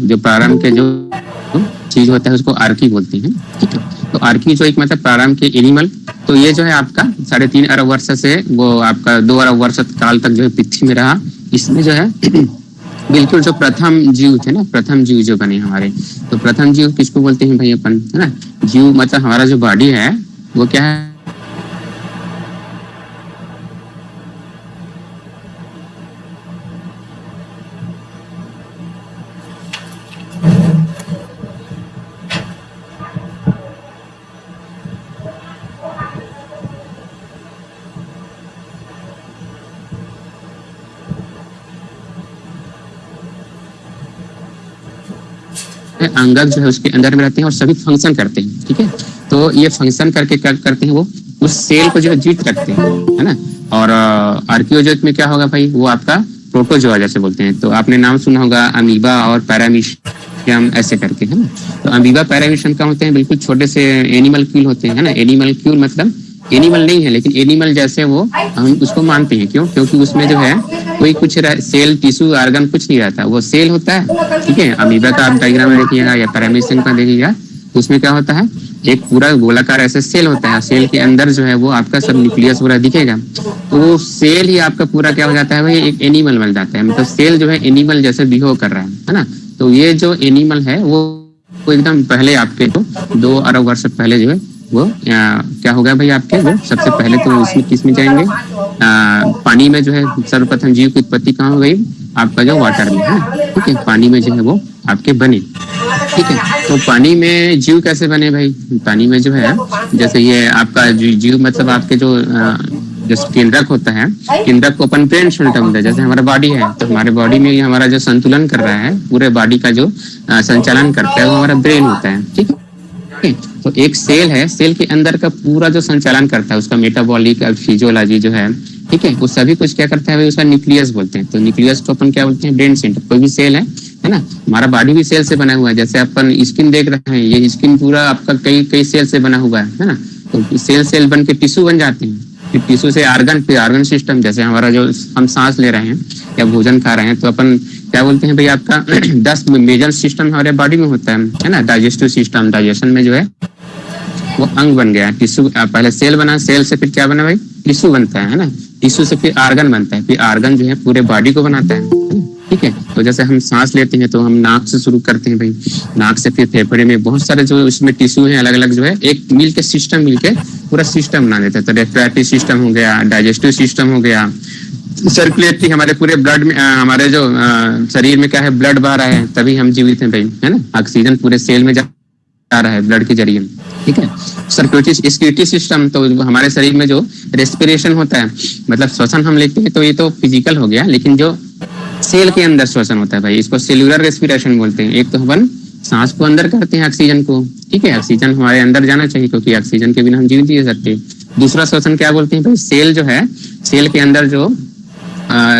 जो प्रारंभ के जो चीज होता है उसको आर्की बोलते हैं, ठीक है। तो आर्कियोजोइक मतलब प्रारंभ के एनिमल। तो ये जो है आपका 3.5 अरब वर्ष से वो आपका 2 अरब वर्ष काल तक जो है पृथ्वी में रहा। इसमें जो है बिल्कुल जो प्रथम जीव थे ना, प्रथम जीव जो बने हमारे, तो प्रथम जीव किसको बोलते हैं भाई अपन, है ना। जीव मतलब हमारा जो बॉडी है वो क्या है, अंगक जो है उसके अंदर में रहते हैं और सभी फंक्शन करते हैं, ठीक है। तो ये फंक्शन करके क्या करते हैं, वो उस सेल को जो है जीवित रखते हैं, है ना। और आर्कियोजोइक में क्या होगा भाई, वो आपका प्रोटोजोआ जैसे बोलते हैं। तो आपने नाम सुना होगा अमीबा और पैरामीशियम ऐसे करके, है ना। तो अमीबा पैरामीशियम क्या होते हैं, बिल्कुल छोटे से एनिमल क्यूल होते हैं, है ना। एनिमल क्यूल मतलब एनिमल नहीं है, लेकिन एनिमल जैसे वो हम उसको मानते हैं। क्यों? क्योंकि उसमें जो है कोई कुछ सेल टिश्यू ऑर्गन कुछ नहीं रहता, वो सेल होता है, ठीक है। अमीबा का आप डायग्राम में देखिएगा या पैरामीशियम का देखिएगा, उसमें क्या होता है, एक पूरा गोलाकार ऐसे सेल होता है। सेल के अंदर जो है वो आपका सब न्यूक्लियस पूरा दिखेगा। तो वो सेल ही आपका पूरा क्या हो जाता है भाई, एक एनिमल बन जाता है। मतलब सेल जो है एनिमल जैसे बिहेव कर रहा है ना। तो ये जो एनिमल है वो एकदम पहले आपके तो 2 अरब वर्ष पहले जो है वो क्या हो गया भाई आपके, वो सबसे पहले तो इसमें किस में जाएंगे, पानी में जो है सर्वप्रथम जीव की उत्पत्ति कहाँ हो गई, आपका जो वाटर में है, ठीक है। पानी में जो है वो आपके बने, ठीक है। तो पानी में जीव कैसे बने भाई, पानी में जो है जैसे ये आपका जीव मतलब आपके जो केंद्रक होता है, केंद्रक को अपन ब्रेन सेंटर बोलते हैं। जैसे हमारा बॉडी है, तो हमारे बॉडी में हमारा जो संतुलन कर रहा है, पूरे बॉडी का जो संचालन करता है वो हमारा ब्रेन होता है, ठीक है। तो एक सेल है, सेल के अंदर का पूरा जो संचालन करता है, उसका मेटाबॉलिक फिजियोलॉजी जो है, ठीक है, वो सभी कुछ क्या करता है भाई, उसका न्यूक्लियस बोलते हैं। तो न्यूक्लियस को अपन क्या बोलते हैं, ब्रेन सेंटर। कोई भी सेल है ना। हमारा बॉडी भी सेल से बना हुआ है। जैसे अपन स्किन देख रहे हैं, ये स्किन पूरा आपका कई सेल से बना हुआ है ना। तो सेल बन के टिश्यू बन जाते हैं, फिर टिश्यू से ऑर्गन, फिर ऑर्गन सिस्टम। जैसे हमारा जो हम सांस ले रहे हैं या भोजन खा रहे हैं, तो अपन क्या बोलते हैं भाई, आपका 10 मेजर सिस्टम हमारे बॉडी में होता है ना। डाइजेस्टिव सिस्टम, डाइजेशन में जो है वो अंग बन गया। टिश्यू पहले सेल बना, सेल से फिर क्या बना भाई, टिश्यू बनता है ना। टिश्यू से फिर ऑर्गन बनता है, फिर ऑर्गन जो है पूरे बॉडी को बनाता है, ठीक है। तो जैसे हम सांस लेते हैं तो हम नाक से शुरू करते हैं भाई, नाक से फिर फेफड़े में बहुत सारे जो उसमें टिश्यू है अलग अलग जो है, एक मिलके सिस्टम मिलके पूरा सिस्टम बना देता है। तो रेस्पिरेटरी सिस्टम हो गया, डाइजेस्टिव सिस्टम हो गया, सर्कुलेटरी, हमारे पूरे ब्लड में हमारे जो शरीर में क्या है, ब्लड बह रहा है तभी हम जीवित हैं भाई, है ना। ऑक्सीजन पूरे सेल में जा रहा है ब्लड के जरिए, ठीक है। सर्कुलेटरी एक्सक्रीटरी सिस्टम, तो हमारे शरीर में जो रेस्पिरेशन होता है, मतलब श्वसन हम लेते हैं, तो ये तो फिजिकल हो गया, लेकिन जो सेल के अंदर श्वसन होता है भाई, इसको सेल्यूलर रेस्पिरेशन बोलते हैं। एक तो अपन सांस को अंदर करते हैं ऑक्सीजन को, ठीक है, ऑक्सीजन हमारे अंदर जाना चाहिए क्योंकि ऑक्सीजन के बिना हम जीवित नहीं रह सकते। दूसरा श्वसन क्या बोलते हैं भाई, सेल जो है, सेल के अंदर जो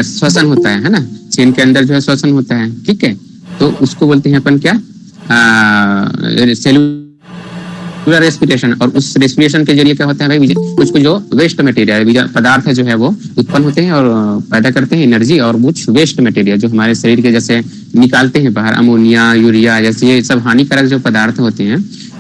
श्वसन होता है ना, सेल के अंदर जो है श्वसन होता है, ठीक है। तो उसको बोलते हैं अपन क्या, सेलुलर रेस्पिरेशन। और उस रेस्पिरेशन के जरिए क्या होता है भाई, कुछ जो वेस्ट मटेरियल पदार्थ जो है वो उत्पन्न होते हैं और पैदा करते हैं एनर्जी। और कुछ वेस्ट मटेरियल जो हमारे शरीर के जैसे निकालते हैं बाहर, अमोनिया, यूरिया जैसे ये सब हानिकारक जो पदार्थ होते हैं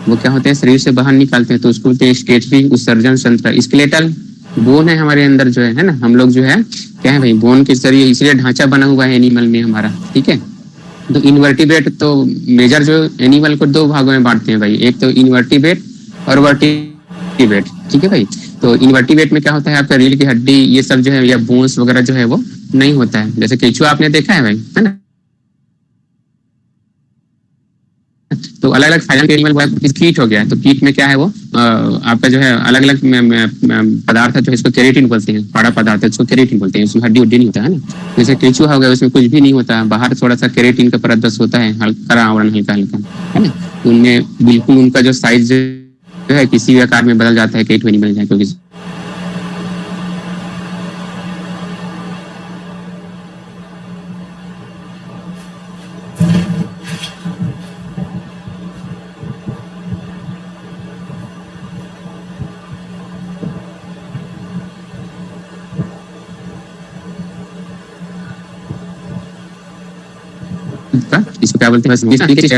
वो क्या होते हैं, शरीर से बाहर निकालते हैं। तो उसको बोलते हैं स्केटरी उत्सर्जन तंत्र। स्केलेटल बोन है हमारे अंदर जो है ना, हम लोग जो है क्या है भाई, बोन के जरिए इसलिए ढांचा बना हुआ है एनिमल में हमारा, ठीक है। तो इनवर्टिब्रेट, तो मेजर जो एनिमल को 2 भागों में बांटते हैं भाई, एक तो इनवर्टिब्रेट और वर्टिब्रेट, ठीक है भाई। तो इनवर्टिब्रेट में क्या होता है, आपका रीढ़ की हड्डी ये सब जो है या बोन्स वगैरह जो है वो नहीं होता है। जैसे केचुआ आपने देखा है भाई, है ना। तो अलग अलग फाइलम के एनिमल, कीट हो गया, तो कीट में क्या है वो आपका जो है अलग अलग पदार्थ है जो इसको केराटिन बोलते हैं, बड़ा पदार्थ है इसको केराटिन बोलते हैं, उसमें हड्डी उड्डी नहीं होता है ना। जैसे केचुआ हो गया, उसमें कुछ भी नहीं होता, बाहर थोड़ा सा केराटिन का परत बस होता है, हल्का आवरण हल्का हल्का, है ना। उनमें बिल्कुल उनका जो साइज जो है किसी भी आकार में बदल जाता है, कई एनिमल है क्योंकि इसको क्या बोलते हैं,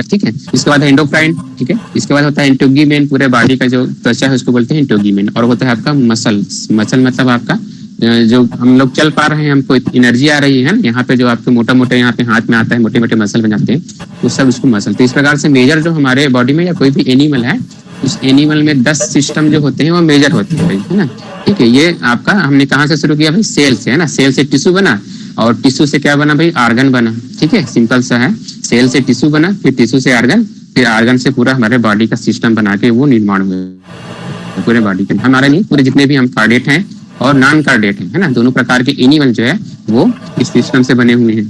ठीक है। इसके बाद है एंडोक्राइन, ठीक है। इसके बाद होता है इंटोगीमेन, पूरे बॉडी का जो त्वचा है उसको बोलते हैं इंटोगीमेन। और होता है आपका मसल मतलब आपका जो हम लोग चल पा रहे हैं, हमको एनर्जी आ रही है, यहाँ पे जो आपके मोटा मोटे यहाँ पे हाथ में आता है, मोटे मोटे मसल बन जाते हैं, वो सब उसको मसल। तो इस प्रकार से मेजर जो हमारे बॉडी में या कोई भी एनिमल है, उस एनिमल में 10 सिस्टम जो होते हैं वो मेजर होते हैं, है ना, ठीक है। ये आपका हमने कहाँ से शुरू किया भाई, सेल से, है ना। सेल से टिश्यू बना और टिश्यू से क्या बना भाई, ऑर्गन बना, ठीक है। सिंपल सा है, सेल से टिश्यू बना, फिर टिश्यू से ऑर्गन, फिर ऑर्गन से पूरा हमारे बॉडी का सिस्टम बना के वो निर्माण हुआ पूरे बॉडी के। हमारे नहीं, पूरे जितने भी हम कार्डेट हैं और नॉन कार्डेट है ना, दोनों प्रकार के एनिमल जो है वो इस सिस्टम से बने हुए हैं,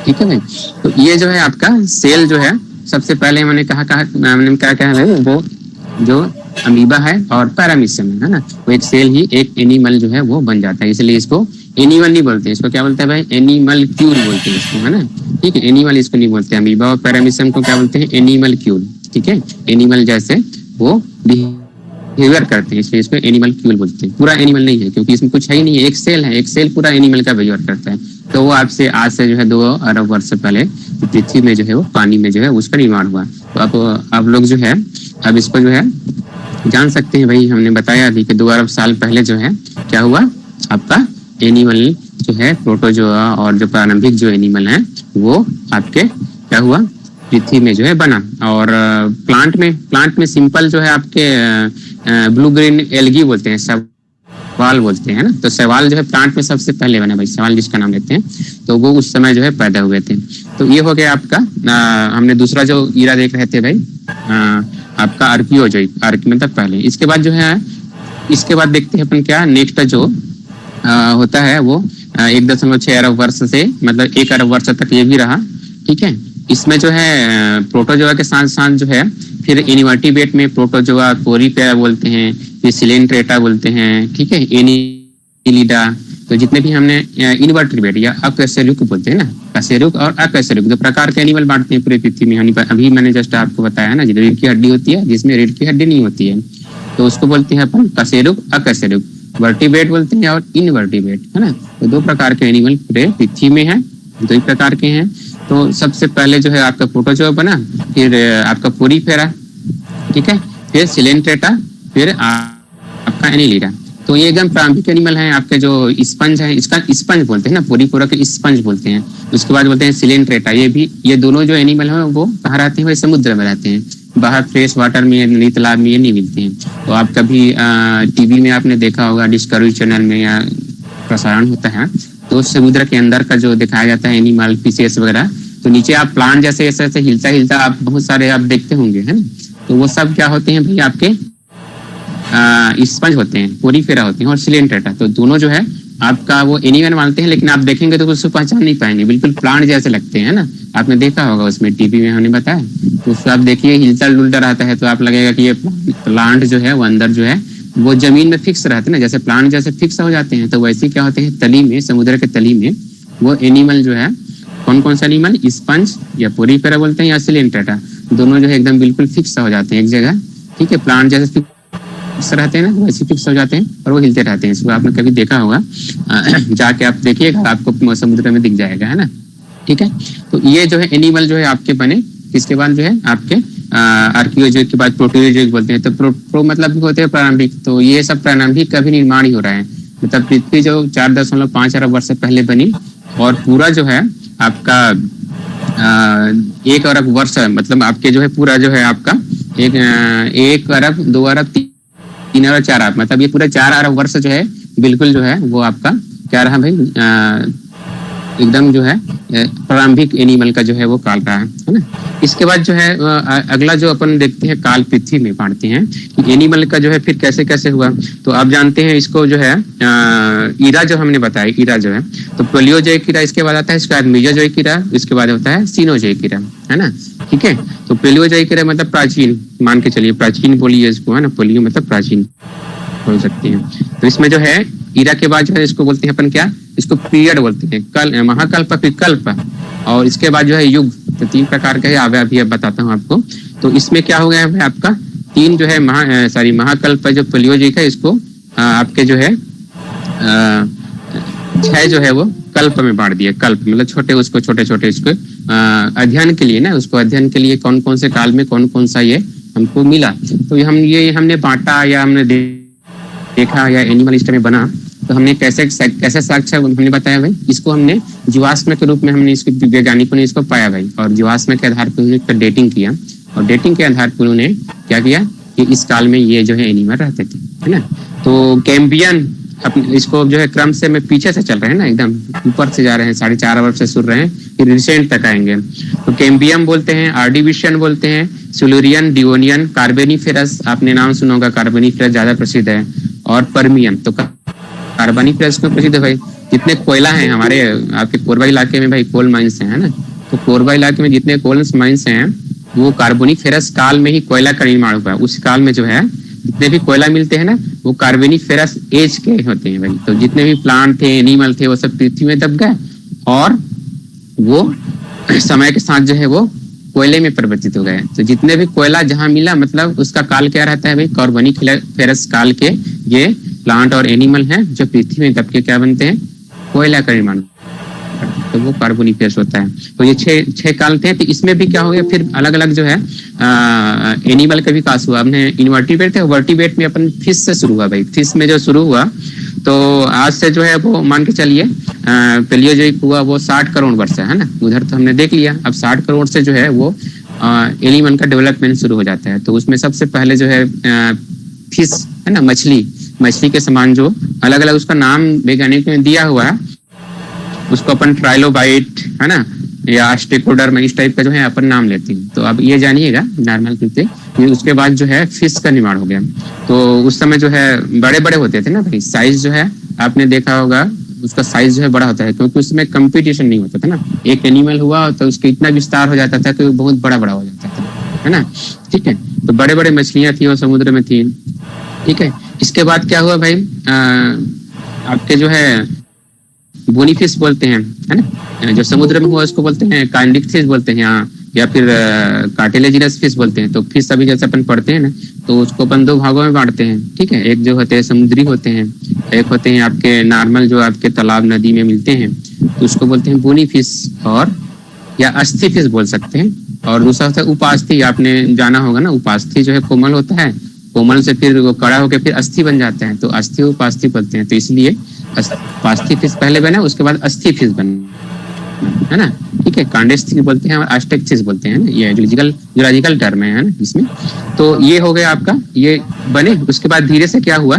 ठीक है भाई। तो ये जो है आपका सेल जो है, सबसे पहले हमने हमने क्या कहा है, वो जो अमीबा है और पैरामीशियम है ना, वो एक सेल ही एक एनिमल जो है वो बन जाता है। इसलिए इसको एनिमल नहीं बोलते, इसको क्या बोलते हैं भाई, एनिमल क्यूल बोलते हैं इसको, है ना। ठीक है, एनिमल इसको नहीं बोलते, अमीबा और पैरामीशियम को क्या बोलते हैं, एनिमल क्यूल। ठीक है, एनिमल जैसे वो बिहेवियर करते हैं, इसलिए इसको एनिमल क्यूल बोलते हैं। पूरा एनिमल नहीं है क्योंकि इसमें कुछ है ही नहीं है, एक सेल है, एक सेल पूरा एनिमल का बिहेवियर करता है। तो वो आपसे आज से जो है 2 अरब वर्ष पहले पृथ्वी में जो है वो पानी में जो है उसका निर्माण हुआ। तो अब आप लोग जो है अब इसको जो है जान सकते हैं भाई, हमने बताया अभी कि 2 अरब साल पहले जो है क्या हुआ, आपका एनिमल जो है प्रोटोजोआ और जो प्रारंभिक जो एनिमल है वो आपके क्या हुआ, पृथ्वी में जो है बना। और प्लांट में सिंपल जो है आपके ब्लू ग्रीन एल्गी बोलते हैं, शैवाल बोलते हैं ना। तो शैवाल जो है प्लांट में सबसे पहले बना भाई, शैवाल जिसका नाम लेते हैं, तो वो उस समय जो है पैदा हुए थे। तो ये हो गया आपका हमने दूसरा जो ईरा देख रहे थे भाई, आपका आर्कियोजोइक, मतलब पहले। इसके बाद जो है, इसके बाद देखते हैं अपन क्या नेक्स्ट जो होता है वो 1.6 अरब वर्ष से मतलब 1 अरब वर्ष तक ये भी रहा। ठीक है, इसमें जो है प्रोटोजोआ के साथ साथ जो है फिर इनवर्टिब्रेट में प्रोटोजोआ, कोरीपेरा बोलते हैं, फिर सिलेंट्रेटा बोलते हैं। ठीक है, एनिलिडा। तो जितने भी हमने इनवर्टिब्रेट या अकशेरुक बोलते हैं ना, कशेरुक और अकशेरुक, दो प्रकार के एनिमल बांटते हैं पूरे पृथ्वी में। अभी मैंने जस्ट आपको बताया ना, रीढ़ की हड्डी होती है जिसमें रीढ़ की हड्डी नहीं होती है, तो उसको बोलते हैं अपन कशेरुक, अकशेरुक। वर्टिब्रेट बोलते हैं और इनवर्टिब्रेट, है ना। तो 2 प्रकार के एनिमल पूरे पृथ्वी में है, 2 ही प्रकार के हैं। तो सबसे पहले जो है आपका प्रोटोजोआ बना, फिर आपका पोरीफेरा, ठीक है, फिर सिलेंट्रेटा, फिर आपका एनिलिडा। तो ये एकदम प्रारंभिक एनिमल है। आपके जो स्पंज है, इसका स्पंज बोलते हैं ना, पोरीफेरा के स्पंज बोलते हैं। उसके बाद बोलते हैं सिलेंट्रेटा। ये दोनों जो एनिमल है वो कहाँ रहते हैं, वो समुद्र में रहते हैं, बाहर फ्रेश वाटर में, नदी तालाब में ये नहीं मिलते हैं। तो आप कभी टीवी में आपने देखा होगा, डिस्कवरी चैनल में या प्रसारण होता है, तो समुद्र के अंदर का जो दिखाया जाता है एनिमल, फिशेस वगैरह, तो नीचे आप प्लांट जैसे ऐसे हिलता आप बहुत सारे आप देखते होंगे, है ना। तो वो सब क्या होते हैं भाई, आपके स्पंज होते हैं, पोरीफेरा होते हैं और सिलेंट्रेटा। तो दोनों जो है आपका वो एनिमल मानते हैं, लेकिन आप देखेंगे तो उसको पहचान नहीं पाएंगे, बिल्कुल प्लांट जैसे लगते हैं ना। आपने देखा होगा उसमें टीवी में हमने बताया, तो उसको आप देखिए हिलता डुलता रहता है, तो आप लगेगा कि ये प्लांट जो है वो अंदर जो है वो जमीन में फिक्स रहते हैं ना, जैसे प्लांट जैसे फिक्स हो जाते हैं। तो वैसे क्या होते हैं, तली में, समुद्र के तली में वो एनिमल जो है, कौन सा एनिमल, स्पंज या पोरीफेरा बोलते हैं या सिलेंट्रेटा, दोनों जो है एकदम बिल्कुल फिक्स हो जाते हैं एक जगह। ठीक है, प्लांट जैसे फिक्स रहते हैं ना, वैसे फिक्स हो जाते हैं और वो हिलते रहते हैं। इसको आपने कभी देखा होगा, जाके आप देखिएगा, आपको समुद्र में दिख जाएगा, है ना। ठीक है, तो ये जो है एनिमल जो है आपके बने। इसके बाद जो है आपके आर्कियोजोइक के बाद प्रोटोजोइक बोलते हैं। तो प्रो मतलब होते हैं प्रारंभिक। तो ये सब प्रारंभिक का भी निर्माण ही हो रहा है, मतलब पृथ्वी जो 4.5 अरब वर्ष पहले बनी, और पूरा जो है आपका 1 अरब वर्ष, मतलब आपके जो है पूरा जो है आपका 1 अरब, 2 अरब, 3 अरब, 4 अरब, मतलब ये पूरा 4 अरब वर्ष जो है बिल्कुल जो है वो आपका क्या रहा भाई, एकदम जो है प्रारंभिक एनिमल का जो है वो काल रहा है ना। इसके बाद जो है अगला जो अपन देखते हैं काल पृथ्वी में बांटते हैं कि एनिमल का जो है फिर कैसे कैसे हुआ। तो आप जानते हैं इसको जो है ईरा जो हमने बताया, ईरा जो है तो पेलियोजोइक ईरा, इसके बाद आता है इसके बाद मेसोजोइक ईरा, इसके बाद होता है सीनोजोइक ईरा, है ना। ठीक है, तो पेलियोजोइक ईरा मतलब प्राचीन, मान के चलिए प्राचीन बोलिए इसको, है ना। पोलियो मतलब प्राचीन बोल सकते हैं। तो इसमें जो है ईरा के बाद जो है इसको बोलते हैं अपन क्या, इसको पीरियड बोलते हैं, कल, महाकल्प, फिर कल्प, और इसके बाद जो है युग। तो 3 प्रकार के आवे अभी बताता हूँ आपको। तो इसमें क्या हो गया है आपका 3 जो है महाकल्प जो पेलियोजोइक है, इसको आपके जो है 6 जो है वो कल्प में बांट दिया। कल्प मतलब छोटे, उसको छोटे छोटे इसको अध्ययन के लिए ना, उसको अध्ययन के लिए कौन कौन से काल में कौन सा ये हमको मिला, तो हमने बांटा या हमने देखा या एनिमल हिस्ट्री में बना। तो हमने कैसे साक्ष्य हमने बताया भाई, इसको हमने जीवाश्म के रूप में हमने इसको वैज्ञानिकों ने इसको पाया भाई, और जीवाश्म के आधार पर उन्होंने डेटिंग किया, और डेटिंग के आधार पर उन्होंने क्या किया कि इस काल में ये जो है एनिमल रहते थे, है ना। तो कैम्बियन, इसको जो है क्रम से में पीछे से चल रहे हैं ना, एकदम ऊपर से जा रहे हैं, 4.5 अरब से सुन रहे हैं, फिर रिसेंट तक आएंगे। तो कैम्बियम बोलते हैं, आर्डिविशियन बोलते हैं, सिल्यूरियन, डिओनियन, कार्बोनिफेरस, आपने नाम सुना होगा, कार्बोनिफेरस ज्यादा प्रसिद्ध है, और पर्मियन। तो कार्बोनिफेरस क्यों प्रसिद्ध है भाई, जितने कोयला है हमारे आपके कोरबा इलाके में भाई, कोल माइंस है ना। तो कोरबा इलाके में जितने कोल माइंस हैं वो कार्बोनिफेरस काल में ही कोयला का निर्माण हुआ। उस काल में जो है जितने भी कोयला मिलते हैं ना वो कार्बोनिफेरस एज के होते हैं भाई। तो जितने भी प्लांट थे, एनिमल थे, वो सब पृथ्वी में दब गए और वो समय के साथ जो है वो कोयले में परिवर्तित हो गए। तो जितने भी कोयला जहां मिला मतलब उसका काल क्या रहता है भाई, कार्बोनिफेरस काल के ये प्लांट और एनिमल हैं जो पृथ्वी में दब के क्या बनते हैं, कोयला का निर्माण, तो वो कार्बोनिफेरस होता है। तो ये छह काल थे। तो इसमें भी क्या हो गया फिर अलग अलग जो है एनिमल का विकास हुआ। हमने इनवर्टिब्रेट थे, वर्टिब्रेट में अपन फिश से शुरू हुआ भाई। फिश में जो शुरू हुआ तो आज से जो है वो मान के चलिए पेलियोजोइक हुआ वो 60 करोड़ वर्ष है ना, उधर तो हमने देख लिया। अब 60 करोड़ से जो है वो एनिमल का डेवलपमेंट शुरू हो जाता है। तो उसमें सबसे पहले जो है फिश है ना, मछली के समान जो अलग अलग उसका नाम वैज्ञानिक ने दिया हुआ है, उसको अपन ट्राइलोबाइट है ना या स्टेकोडर्म इस टाइप का जो है अपन नाम लेते हैं। तो अब ये जानिएगा नॉर्मल करते उसके बाद जो है फिश का निर्माण हो गया। तो उस समय जो है बड़े बड़े होते थे ना भाई, साइज जो है आपने देखा होगा उसका साइज जो है बड़ा होता है, क्योंकि उसमें कंपटीशन नहीं होता था ना। एक एनिमल हुआ तो उसका इतना विस्तार हो जाता था कि वो बहुत बड़ा बड़ा हो जाता था, है ना। ठीक है, तो बड़े बड़े मछलियां थी वो समुद्र में थी। ठीक है, इसके बाद क्या हुआ भाई, आपके जो है बोनी फिश बोलते हैं, है ना, जो समुद्र में हुआ उसको बोलते हैं काइंडिक फिश बोलते हैं यहाँ, या फिर कार्टिलेजिनस फिश बोलते हैं। तो फिश अभी जैसे अपन पढ़ते हैं ना तो उसको अपन दो भागों में बांटते हैं। ठीक है, एक जो होते हैं समुद्री होते हैं, एक होते हैं आपके नॉर्मल जो आपके तालाब नदी में मिलते हैं, तो उसको बोलते हैं बोनी फिश और या अस्थि फिश बोल सकते हैं। और दूसरा होता है उपास्थि, आपने जाना होगा ना, उपास्थि जो है कोमल होता है, कोमल से फिर वो कड़ा होकर फिर अस्थि बन जाता है, तो अस्थि उपास्थि बोलते हैं। तो इसलिए उपास्थि फिश पहले बना, उसके बाद अस्थि फिश बना, है ना। ठीक है, कांडेस्थि बोलते हैं और आस्टेक फिश बोलते हैं ना, ये जूलॉजिकल टर्म है ना इसमें। तो ये हो गया आपका, ये बने। उसके बाद धीरे से क्या हुआ,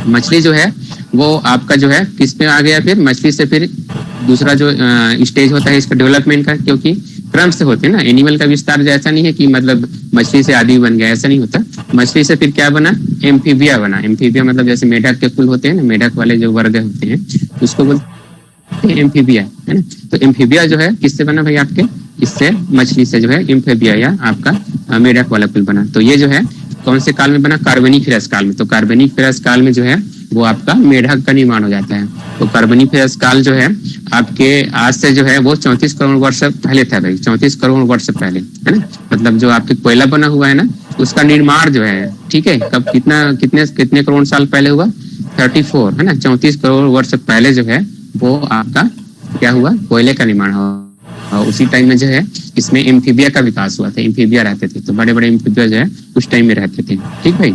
मछली जो है वो आपका जो है किस में आ गया, फिर मछली से फिर दूसरा जो स्टेज होता है इसका डेवलपमेंट का, क्योंकि क्रम से होते हैं ना। एनिमल का विस्तार जैसा नहीं है कि मतलब मछली से आदमी बन गया, ऐसा नहीं होता। मछली से फिर क्या बना, एम्फीबिया बना। एम्फीबिया मतलब जैसे मेढक के कुल होते हैं ना, मेढक वाले जो वर्ग होते हैं उसको बोलते हैं एम्फीबिया, है ना। तो एम्फीबिया जो है किससे बना भाई, आपके इससे मछली से जो है एम्फीबिया या आपका मेढक वाला कुल बना। तो ये जो है कौन से काल में बना, कार्बोनिफेरस काल में। तो कार्बोनिफेरस काल में जो है वो आपका मेढक का निर्माण हो जाता है। तो कार्बोनिफेरस काल जो है आपके आज से जो है वो 34 करोड़ वर्ष पहले था भाई, 34 करोड़ वर्ष पहले, है ना। मतलब जो आपके कोयला बना हुआ है ना उसका निर्माण जो है, ठीक है, कब कितने करोड़ साल पहले हुआ, 34, है ना। 34 करोड़ वर्ष पहले जो है वो आपका क्या हुआ, कोयले का निर्माण हुआ। और उसी टाइम में जो है इसमें एम्फीबिया का विकास हुआ था। एम्फीबिया रहते थे, तो बड़े बड़े एम्फीबिया जो है उस टाइम में रहते थे। ठीक भाई,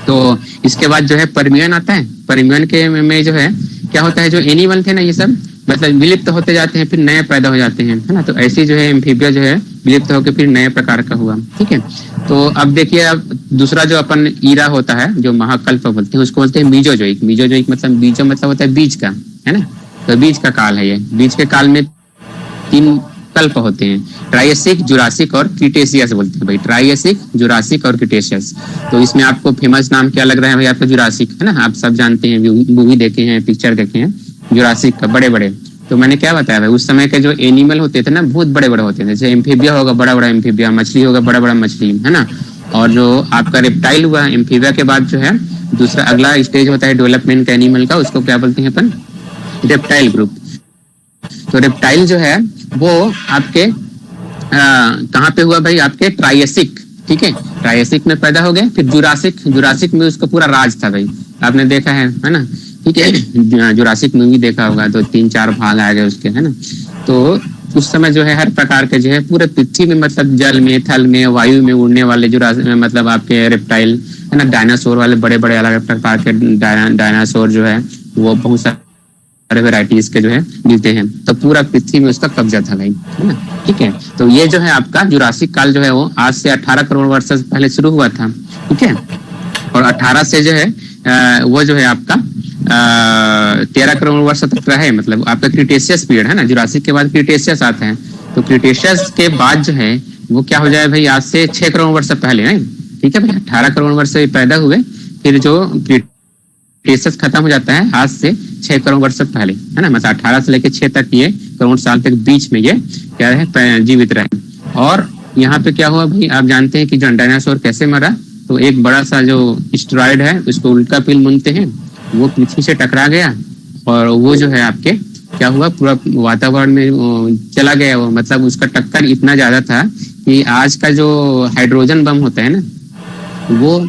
तो इसके बाद जो है परमियन आता है। परमियन के में जो है क्या होता है, जो एनिमल थे ना ये सब मतलब विलुप्त होते जाते हैं, फिर नए पैदा हो जाते हैं, है ना। तो ऐसे जो है एम्फीबिया जो है विलुप्त होकर फिर नए प्रकार का हुआ। ठीक है, तो अब देखिए, अब दूसरा जो अपन ईरा होता है जो महाकल्प बोलते हैं उसको बोलते हैं मीजोजोइक। मीजोजोइक मतलब बीजो मतलब होता है बीज का, है ना। तो बीज का काल है ये। बीज के काल में 3 कल्प होते हैं, ट्रायसिक, जुरासिक और क्रिटेशियस बोलते हैं भाई। ट्रायसिक, जुरासिक और क्रिटेशियस। तो इसमें आपको फेमस नाम क्या लग रहा है भाई, आपका जुरासिक, है ना। आप सब जानते हैं, मूवी देखे हैं, पिक्चर देखे हैं जुरासिक का, बड़े बड़े। तो मैंने क्या बताया भाई, उस समय के जो एनिमल होते थे ना बहुत बड़े बड़े होते थे। जैसे एम्फीबिया होगा बड़ा बड़ा एम्फीबिया, मछली होगा बड़ा बड़ा मछली, है ना। और जो आपका रेप्टाइल हुआ, एम्फीबिया के बाद जो है दूसरा अगला स्टेज होता है डेवलपमेंट का एनिमल का, उसको क्या बोलते हैं अपन, रेप्टाइल ग्रुप। तो रेप्टाइल जो है वो आपके कहाँ पे हुआ भाई, आपके ट्रायसिक। ठीक है, ट्रायसिक में पैदा हो गए। फिर जुरासिक में उसका पूरा राज था भाई, आपने देखा है ना। ठीक है, जुरासिक मूवी देखा होगा, तो 3-4 भाग आ गए उसके, है ना। तो उस समय जो है हर प्रकार के जो है पूरे पृथ्वी में मतलब जल में, थल में, वायु में उड़ने वाले मतलब आपके रेप्टाइल, है ना। डायनासोर वाले बड़े बड़े अलग प्रकार के डायनासोर जो है वो बहुत सारे वेराइटीज के जो है मिलते हैं। तो पूरा पृथ्वी में उसका कब्जा था भाई, है ना। ठीक है, तो ये जो है आपका जुरासिक काल जो है वो आज से 18 करोड़ वर्ष पहले शुरू हुआ था। ठीक है, और 18 से जो है वो जो है आपका 13 करोड़ वर्ष तक रहे, मतलब आपका क्रिटेशियस पीरियड, है ना। जुरासिक के बाद क्रिटेशियस आता है। तो क्रिटेशियस के बाद जो है वो क्या हो जाए भाई, आज से 6 करोड़ वर्ष पहले, नहीं। ठीक है भाई, 18 करोड़ वर्ष से पैदा हुए, फिर जो क्रिटेशियस खत्म हो जाता है आज से 6 करोड़ वर्ष पहले, है ना। मतलब 18 से लेकर 6 तक ये करोड़ साल तक बीच में ये क्या है जीवित रहे। और यहाँ पे क्या हुआ भाई, आप जानते हैं कि जो डायनासोर कैसे मरा, तो एक बड़ा सा जो एस्टेरॉयड है उसको उल्का पिंड बोलते हैं, वो पृथ्वी से टकरा गया और वो जो है आपके क्या हुआ, पूरा वातावरण में चला गया वो, मतलब उसका टक्कर इतना ज्यादा था कि आज का जो हाइड्रोजन बम होता है ना, वो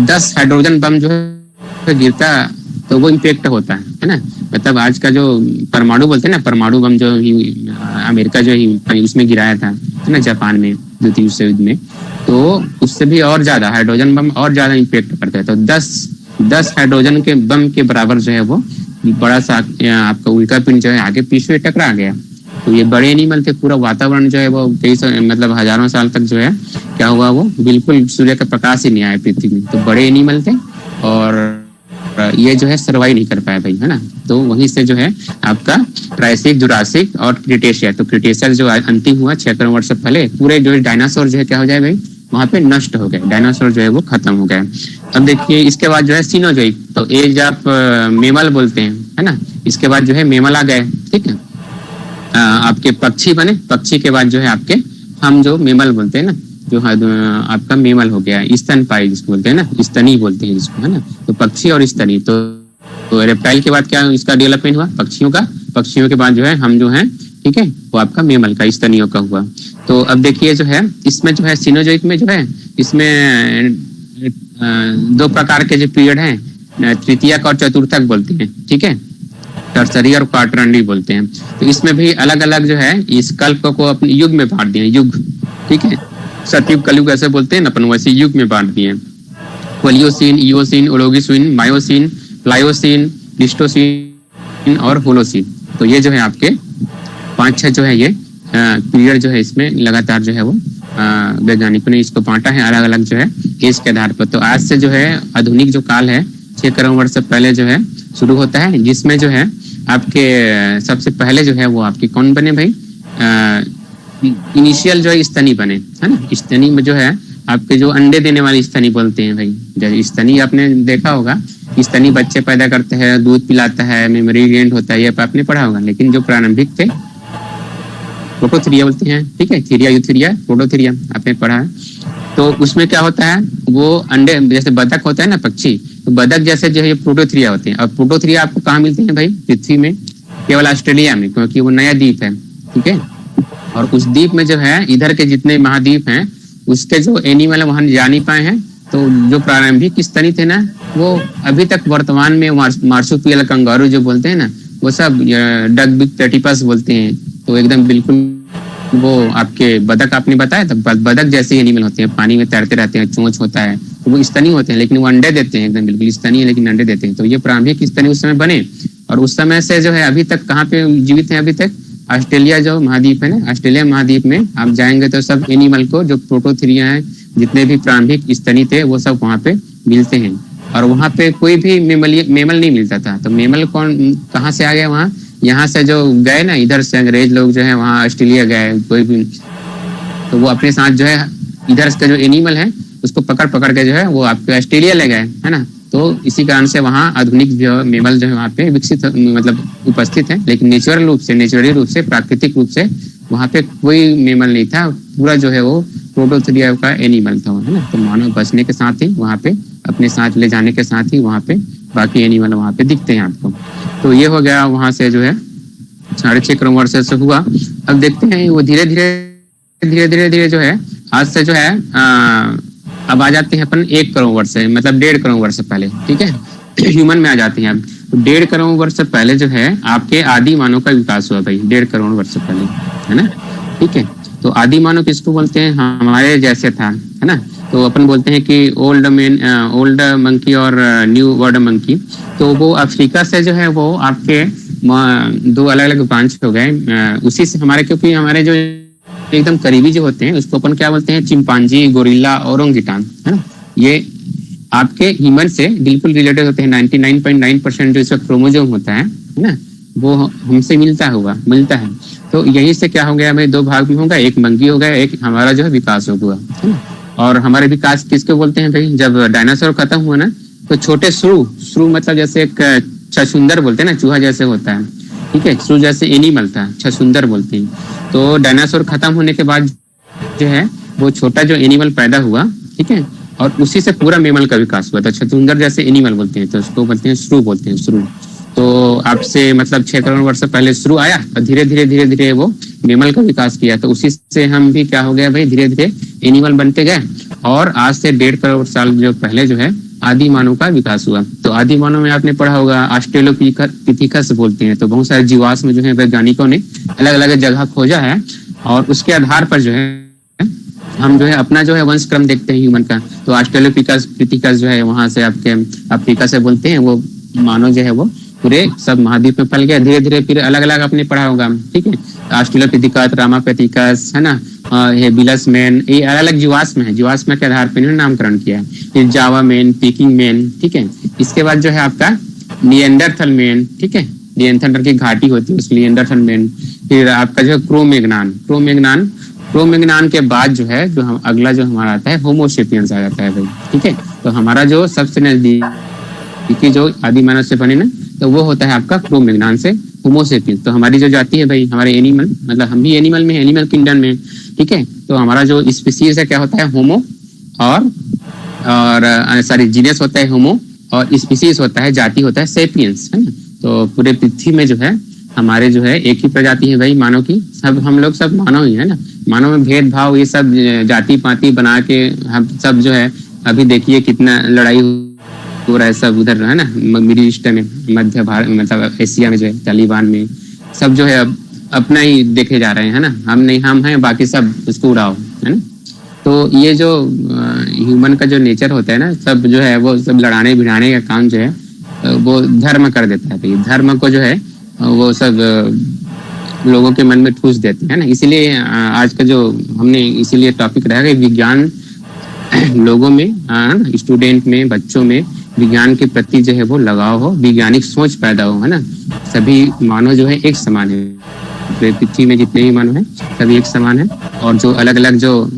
10 हाइड्रोजन बम जो है गिरता तो वो इम्पैक्ट होता है ना। मतलब आज का जो परमाणु बोलते हैं ना, परमाणु बम जो अमेरिका जो उसमें गिराया था है ना, जापान में द्वितीय विश्व युद्ध में, तो उससे भी और ज्यादा हाइड्रोजन बम और ज्यादा इम्पैक्ट करता है। तो 10 हाइड्रोजन के बम के बराबर जो है वो बड़ा सा आपका उल्का पिंड जो है आगे पीछे टकरा गया। तो ये बड़े एनिमल थे, पूरा वातावरण जो है वो कई मतलब हजारों साल तक जो है क्या हुआ, वो बिल्कुल सूर्य का प्रकाश ही नहीं आया पृथ्वी में। तो बड़े एनिमल थे और ये जो है सर्वाइव नहीं कर पाया भाई, है ना। तो वहीं से जो है आपका ट्रायसिक, जुरासिक और क्रिटेशियस, तो क्रिटेशियस जो अंतिम हुआ 6 करोड़ वर्ष पहले, पूरे जो डायनासोर जो है क्या हो जाए भाई, वहां पे नष्ट हो गए, डायनासोर जो है वो खत्म हो गए। अब देखिए इसके बाद जो है सीनोजोइक, तो एज आप मेमल बोलते हैं, है ना। इसके बाद जो है मेमल आ गए, ठीक है। आपके पक्षी बने, पक्षी के बाद जो है आपके हम जो मेमल बोलते हैं ना, जो आपका मेमल हो गया, स्तनपायी जिसको बोलते हैं ना, स्तनी बोलते हैं जिसको, है ना। तो पक्षी और स्तनी, तो रेप्टाइल के बाद क्या इसका डेवलपमेंट हुआ, पक्षियों का। पक्षियों के बाद जो है हम जो है, ठीक है, वो आपका मेमल का, स्तनियों का हुआ। तो अब देखिए जो है इसमें जो है सीनोजोइक में जो है इसमें 2 प्रकार के जो पीरियड हैं, तृतीयक और चतुर्थक बोलते हैं, ठीक है, टर्सरी और क्वार्टरनरी बोलते हैं। तो इसमें भी अलग अलग जो है इस कल्प को अपने युग में बांट दिए, युग, ठीक है। सतयुग कलयुग ऐसे बोलते हैं अपन, वैसे युग में बांट दिए, Paleocene, Eocene, Oligocene, Miocene, Pliocene, Pleistocene और होलोसीन। तो ये जो है आपके 5-6 जो है ये पीरियड जो है इसमें लगातार जो है वो वैज्ञानिकों ने इसको बांटा है अलग अलग जो है एज के आधार पर। तो आज से जो है आधुनिक जो काल है 6 करोड़ वर्ष से पहले जो है शुरू होता है, जिसमें जो है आपके सबसे पहले जो है वो आपके कौन बने भाई, इनिशियल जो है स्तनी बने, है ना। स्तनी में जो है आपके जो अंडे देने वाली स्तनी बोलते हैं भाई, जैसे स्तनी आपने देखा होगा, स्तनी बच्चे पैदा करते हैं, दूध पिलाता है, मेमोरी गेन होता है, ये आपने पढ़ा होगा। लेकिन जो प्रारंभिक थे प्रोटोथीरिया बोलते हैं, ठीक है, थीरिया, यूथीरिया, प्रोटोथीरिया आपने पढ़ा है। तो उसमें क्या होता है, वो अंडे, जैसे बतख होता है ना पक्षी, तो बतख जैसे जो है प्रोटोथीरिया होते हैं। और प्रोटोथीरिया आपको कहाँ मिलते हैं भाई, पृथ्वी में केवल ऑस्ट्रेलिया में, क्योंकि वो नया द्वीप है, ठीक है। और उस द्वीप में जो है इधर के जितने महाद्वीप हैं उसके जो एनिमल वहां जा नहीं पाए हैं। तो जो प्रारंभिक स्तनी थे ना, वो अभी तक वर्तमान में मार्सुपियल, कंगारू जो बोलते हैं ना, वो सब डक बिग प्लेटिपस बोलते हैं। तो एकदम बिल्कुल वो आपके बतख आपने बताया था, बतख जैसे एनिमल होते हैं, पानी में तैरते रहते हैं, चोंच होता है, तो वो स्तनी होते हैं, लेकिन वो अंडे देते हैं, एकदम बिल्कुल स्तनी है लेकिन अंडे देते हैं। तो ये प्रारंभिक स्तनी उस समय बने और उस समय से जो है अभी तक कहाँ पे जीवित है, अभी तक ऑस्ट्रेलिया जो महाद्वीप है ना, ऑस्ट्रेलिया महाद्वीप में आप जाएंगे तो सब एनिमल को, जो प्रोटोथीरिया है, जितने भी प्रारंभिक स्तनी थे वो सब वहाँ पे मिलते हैं। और वहाँ पे कोई भी मेमल नहीं मिलता था। तो मेमल कौन कहाँ से आ गया वहाँ, यहाँ से जो गए ना, इधर से अंग्रेज लोग जो है वहाँ ऑस्ट्रेलिया गए, कोई भी, तो वो अपने साथ जो है इधर से जो एनिमल है उसको पकड़ पकड़ के जो है वो आपके ऑस्ट्रेलिया ले गए, है ना। तो इसी कारण से वहाँ आधुनिक जो मेमल जो है वहाँ पे विकसित मतलब उपस्थित है। लेकिन नेचुरली रूप से प्राकृतिक रूप से वहाँ पे कोई मेमल नहीं था, पूरा जो है वो प्रोटोथीरिया का एनिमल था, है ना। तो मानव बचने के साथ ही वहाँ पे अपने साथ ले जाने के साथ ही वहाँ पे बाकी एनिमल वहाँ पे दिखते हैं आपको। तो ये हो गया वहाँ से जो है 6.5 करोड़ वर्ष से हुआ। अब देखते हैं वो धीरे धीरे जो है आज से जो है अब आ जाते हैं अपन 1 करोड़ वर्ष से, मतलब 1.5 करोड़ वर्ष से पहले, ठीक है, ह्यूमन में आ जाते हैं। अब 1.5 करोड़ वर्ष से पहले जो है आपके आदि मानव का विकास हुआ भाई, 1.5 करोड़ वर्ष से पहले, है ना, ठीक है। तो आदि मानव किसको बोलते हैं, हमारे जैसे था, है ना। तो अपन बोलते हैं कि ओल्ड मंकी और न्यू वर्ल्ड मंकी। तो वो अफ्रीका से जो है वो आपके 2 अलग अलग ब्रांच हो गए, उसी से हमारे, क्योंकि हमारे जो एकदम करीबी जो होते हैं उसको अपन क्या बोलते हैं, चिंपांजी, गोरिल्ला, ओरोंगुटान, है ना। ये आपके ह्यूमन से बिल्कुल रिलेटेड होते हैं। 99.9% जो इसका क्रोमोसोम होता है ना, वो हमसे मिलता है। तो यही से क्या हो गया भाई, 2 भाग में होगा, एक मंकी हो गया, एक हमारा जो है विकास हो गया, है ना। और हमारे विकास किसको बोलते हैं भाई, जब डायनासोर खत्म हुआ ना, तो छोटे शुरू मतलब जैसे एक छछूंदर बोलते हैं ना, चूहा जैसे होता है, ठीक है, शुरू जैसे एनिमल था, छछूंदर बोलते हैं। तो डायनासोर खत्म होने के बाद जो है वो छोटा जो एनिमल पैदा हुआ, ठीक है, और उसी से पूरा मेमल का विकास हुआ। तो छछूंदर जैसे एनिमल बोलते हैं तो उसको बोलते हैं श्रू, बोलते हैं श्रू। तो आपसे मतलब 6 करोड़ वर्ष पहले श्रू आया और धीरे धीरे वो मेमल का विकास किया। तो उसी से हम भी क्या हो गया भाई, धीरे धीरे एनिमल बनते गए। और आज से 1.5 करोड़ साल जो पहले जो है आदि मानव का विकास हुआ। तो आदि मानव में आपने पढ़ा होगा ऑस्ट्रेलोपिथिकस बोलते हैं। तो बहुत सारे जीवाश्म जो है वैज्ञानिकों ने अलग अलग जगह खोजा है और उसके आधार पर जो है हम जो है अपना जो है वंश क्रम देखते हैं ह्यूमन का। तो ऑस्ट्रेलोपिथिकस जो है वहां से आपके अफ्रीका से बोलते हैं, वो मानव जो है वो पूरे सब महाद्वीप में फैल गया। धीरे धीरे फिर अलग अलग आपने पढ़ा होगा, ठीक है, ऑस्ट्रेलोपिथिकस, रामापेथिकस, है ना, हेबिलस मैन, ये अलग अलग जीवाश्म है। जीवाश्म के आधार पर इन्होंने नामकरण किया है। फिर जावा मैन, पीकिंग मैन, ठीक है। इसके बाद जो है आपका निएंडरथल मैन, ठीक है, निएंडरथल की घाटी होती है उसके निएंडरथल मैन। फिर आपका जो है क्रोमैग्नान के बाद जो है जो हम अगला जो हमारा आता है होमोसेपियंस आ जाता है भाई, ठीक है। तो हमारा जो सबसे नजदीकी जो आदि मानव से बने ना, तो वो होता है आपका क्रोमैग्नान से होमोसेपियंस। तो हमारी जो जाति है भाई, हमारे एनिमल, मतलब हम भी एनिमल में, एनिमल किंगडम में, ठीक है। तो हमारा जो स्पीसीज है क्या होता है, होमो और सॉरी जीनस होता है होमो और स्पीसीज होता है, जाति होता है सेपियंस, है ना। तो पूरे पृथ्वी में जो है हमारे जो है एक ही प्रजाति है भाई मानव की। सब हम लोग सब मानव ही है ना। मानव में भेदभाव ये सब जाति पाति बना के हम सब जो है, अभी देखिए कितना लड़ाई हो रहा है सब उधर, है ना, मिडिल ईस्ट में, मध्य भारत, मतलब एशिया में जो है तालिबान में सब जो है अब अपना ही देखे जा रहे हैं, है ना। हम नहीं, हम हैं, बाकी सब उसको उड़ाओ, है ना। तो ये जो ह्यूमन का जो नेचर होता है ना, सब जो है वो सब लड़ाने भिड़ाने का काम जो है वो धर्म कर देता है। धर्म को जो है वो सब लोगों के मन में ठूस देते हैं ना। इसीलिए आज का जो हमने इसीलिए टॉपिक रहा है विज्ञान लोगों में, स्टूडेंट में, बच्चों में विज्ञान के प्रति जो है वो लगाव हो, वैज्ञानिक सोच पैदा हो, है ना। सभी मानव जो है एक समान है, पृथ्वी में जितने भी मानव हैं सभी एक समान है। और जो अलग अलग जो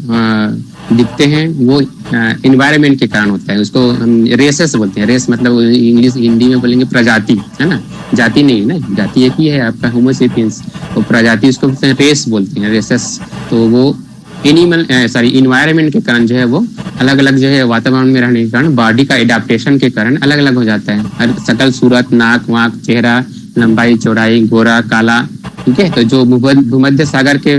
दिखते हैं वो एनवायरनमेंट के कारण होता है। उसको हम रेसेस बोलते हैं। रेस मतलब इंग्लिश हिंदी में बोलेंगे प्रजाति, है ना, जाति नहीं है ना, जाति एक ही है आपका होमोसेपियंस। तो प्रजाति उसको रेस बोलते हैं, रेसेस। तो वो इन्वायरमेंट के कारण जो है वो अलग अलग जो है वातावरण में रहने के कारण, बॉडी का एडाप्टेशन के कारण अलग अलग हो जाता है। हर शकल सूरत, नाक वाक, चेहरा, लंबाई चौड़ाई, गोरा काला, ठीक है। तो जो भूमध्य सागर के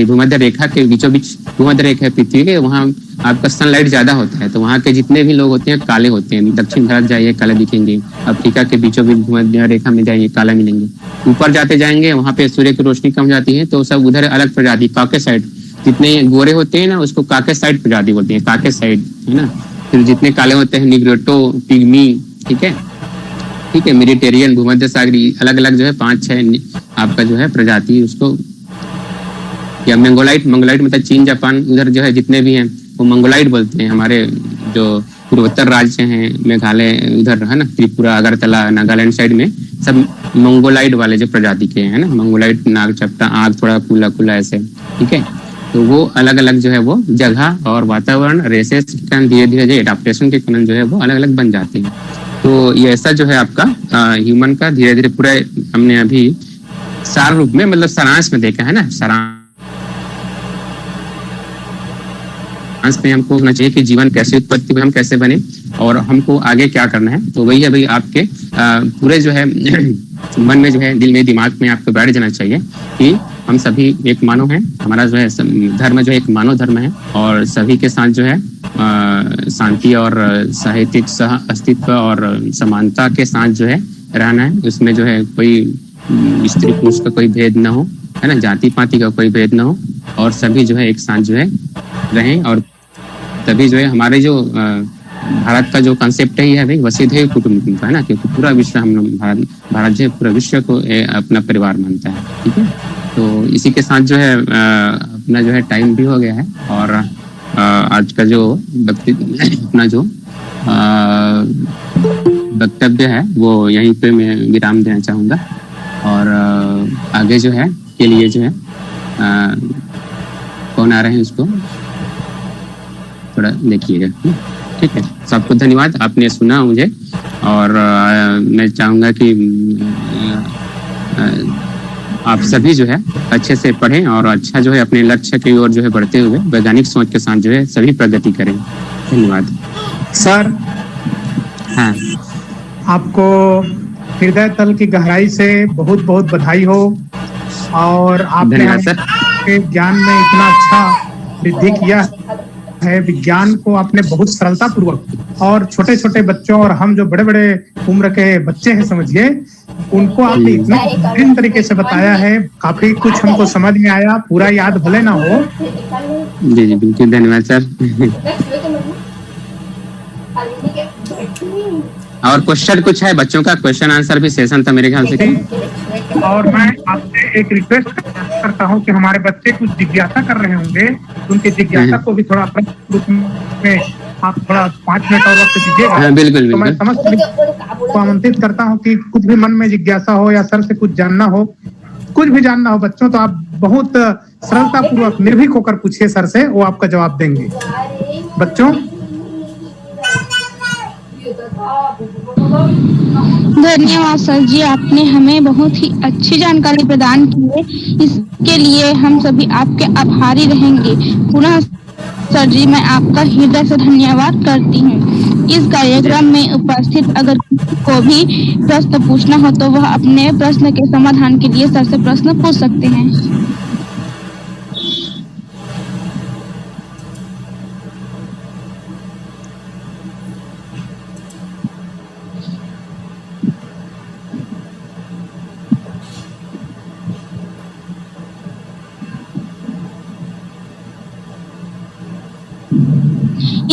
भूमध्य रेखा के बीचों बीच भूमध्य रेखा है पृथ्वी के, वहाँ आपका सनलाइट ज्यादा होता है। तो वहाँ के जितने भी लोग होते हैं काले होते हैं। दक्षिण भारत जाइए काले दिखेंगे, अफ्रीका के बीचों बीच भूमध्य रेखा में जाइए काला मिलेंगे। ऊपर जाते जाएंगे वहाँ पे सूर्य की रोशनी कम जाती है तो सब उधर अलग प्रजाति, काकेसाइड, जितने गोरे होते हैं ना उसको काकेसाइड प्रजाति बोलते हैं, काकेसाइड, है ना। फिर जितने काले होते हैं निग्रोटो, पिग्मी, ठीक है, ठीक है, मेडिटेरियन, भूमध्य सागरी, अलग अलग जो है 5-6 आपका जो है प्रजाति उसको, या मंगोलाइट मतलब चीन जापान उधर जो है जितने भी हैं वो मंगोलाइट बोलते हैं। हमारे जो पूर्वोत्तर राज्य हैं, मेघालय उधर, है ना, त्रिपुरा, अगरतला, नागालैंड साइड में सब मंगोलाइट वाले जो प्रजाति के हैं ना, मंगोलाइट, नाक चपटा, आँख थोड़ा खुला खुला ऐसे, ठीक है। तो वो अलग अलग जो है वो जगह और वातावरण, रेसेस के कारण धीरे धीरे जो एडाप्टेशन के कारण जो है वो अलग अलग बन जाते हैं। तो ये ऐसा जो है आपका ह्यूमन का धीरे धीरे पूरा हमने अभी सार रूप में, मतलब सारांश में देखा है ना। सारांश में हमको होना चाहिए कि जीवन कैसे उत्पत्ति हुई, हम कैसे बने और हमको आगे क्या करना है। तो वही है भाई आपके पूरे जो है मन में जो है, दिल में, दिमाग में आपको बैठ जाना चाहिए कि हम सभी एक मानव हैं। हमारा जो है धर्म जो है एक मानव धर्म है और सभी के साथ जो है शांति और साहित्यिक सह अस्तित्व और समानता के साथ जो है रहना है। उसमें जो है कोई स्त्री पुरुष का कोई भेद ना हो, है ना, जाति पाति का कोई भेद ना हो और सभी जो है एक साथ जो है रहें। और तभी जो है हमारे जो भारत का जो कंसेप्ट है भाई वसुधैव कुटुंबकम का, है ना, क्योंकि पूरा विश्व हम लोग भारत जो है पूरा विश्व को अपना परिवार मानता है, ठीक है। तो इसी के साथ जो है अपना जो है टाइम भी हो गया है और आज का जो अपना जो वक्तव्य है वो यहीं पे मैं विराम देना चाहूँगा। और आगे जो है के लिए जो है कौन आ रहे हैं उसको थोड़ा देखिएगा, ठीक है। सबको धन्यवाद, आपने सुना मुझे और मैं चाहूँगा कि आप सभी जो है अच्छे से पढ़ें और अच्छा जो है अपने लक्ष्य की ओर जो है बढ़ते हुए वैज्ञानिक सोच के साथ जो है सभी प्रगति करें। धन्यवाद सर। हाँ आपको हृदय तल की गहराई से बहुत बहुत बधाई हो, और आपने धन्यवाद सर। के ज्ञान में इतना अच्छा वृद्धि किया है। विज्ञान को आपने बहुत सरलता पूर्वक, और छोटे छोटे बच्चों और हम जो बड़े बड़े उम्र के बच्चे हैं समझिए, उनको आपने इतने बेहतरीन तरीके से बताया है। काफी कुछ हमको समझ में आया, पूरा याद भले ना हो। जी जी बिल्कुल, धन्यवाद सर। और क्वेश्चन कुछ है बच्चों का? क्वेश्चन आंसर भी सेशन था मेरे ख्याल से। और मैं आपसे एक रिक्वेस्ट करता हूं कि हमारे बच्चे कुछ जिज्ञासा कर रहे होंगे, उनकी जिज्ञासा को भी थोड़ा प्रश्न रूप में आप थोड़ा 5 मिनट और वक्त दीजिएगा। हाँ, बिल्कुल तो मैं बिल्कुल। समस्त को आमंत्रित करता हूं कि कुछ भी मन में जिज्ञासा हो या सर से कुछ जानना हो, कुछ भी जानना हो बच्चों, तो आप बहुत सरलता पूर्वक निर्भीक होकर पूछिए सर से, वो आपका जवाब देंगे। बच्चों, धन्यवाद सर जी, आपने हमें बहुत ही अच्छी जानकारी प्रदान की है। इसके लिए हम सभी आपके आभारी रहेंगे। पुनः सर जी, मैं आपका हृदय से धन्यवाद करती हूँ। इस कार्यक्रम में उपस्थित अगर किसी को भी प्रश्न पूछना हो तो वह अपने प्रश्न के समाधान के लिए सर से प्रश्न पूछ सकते हैं।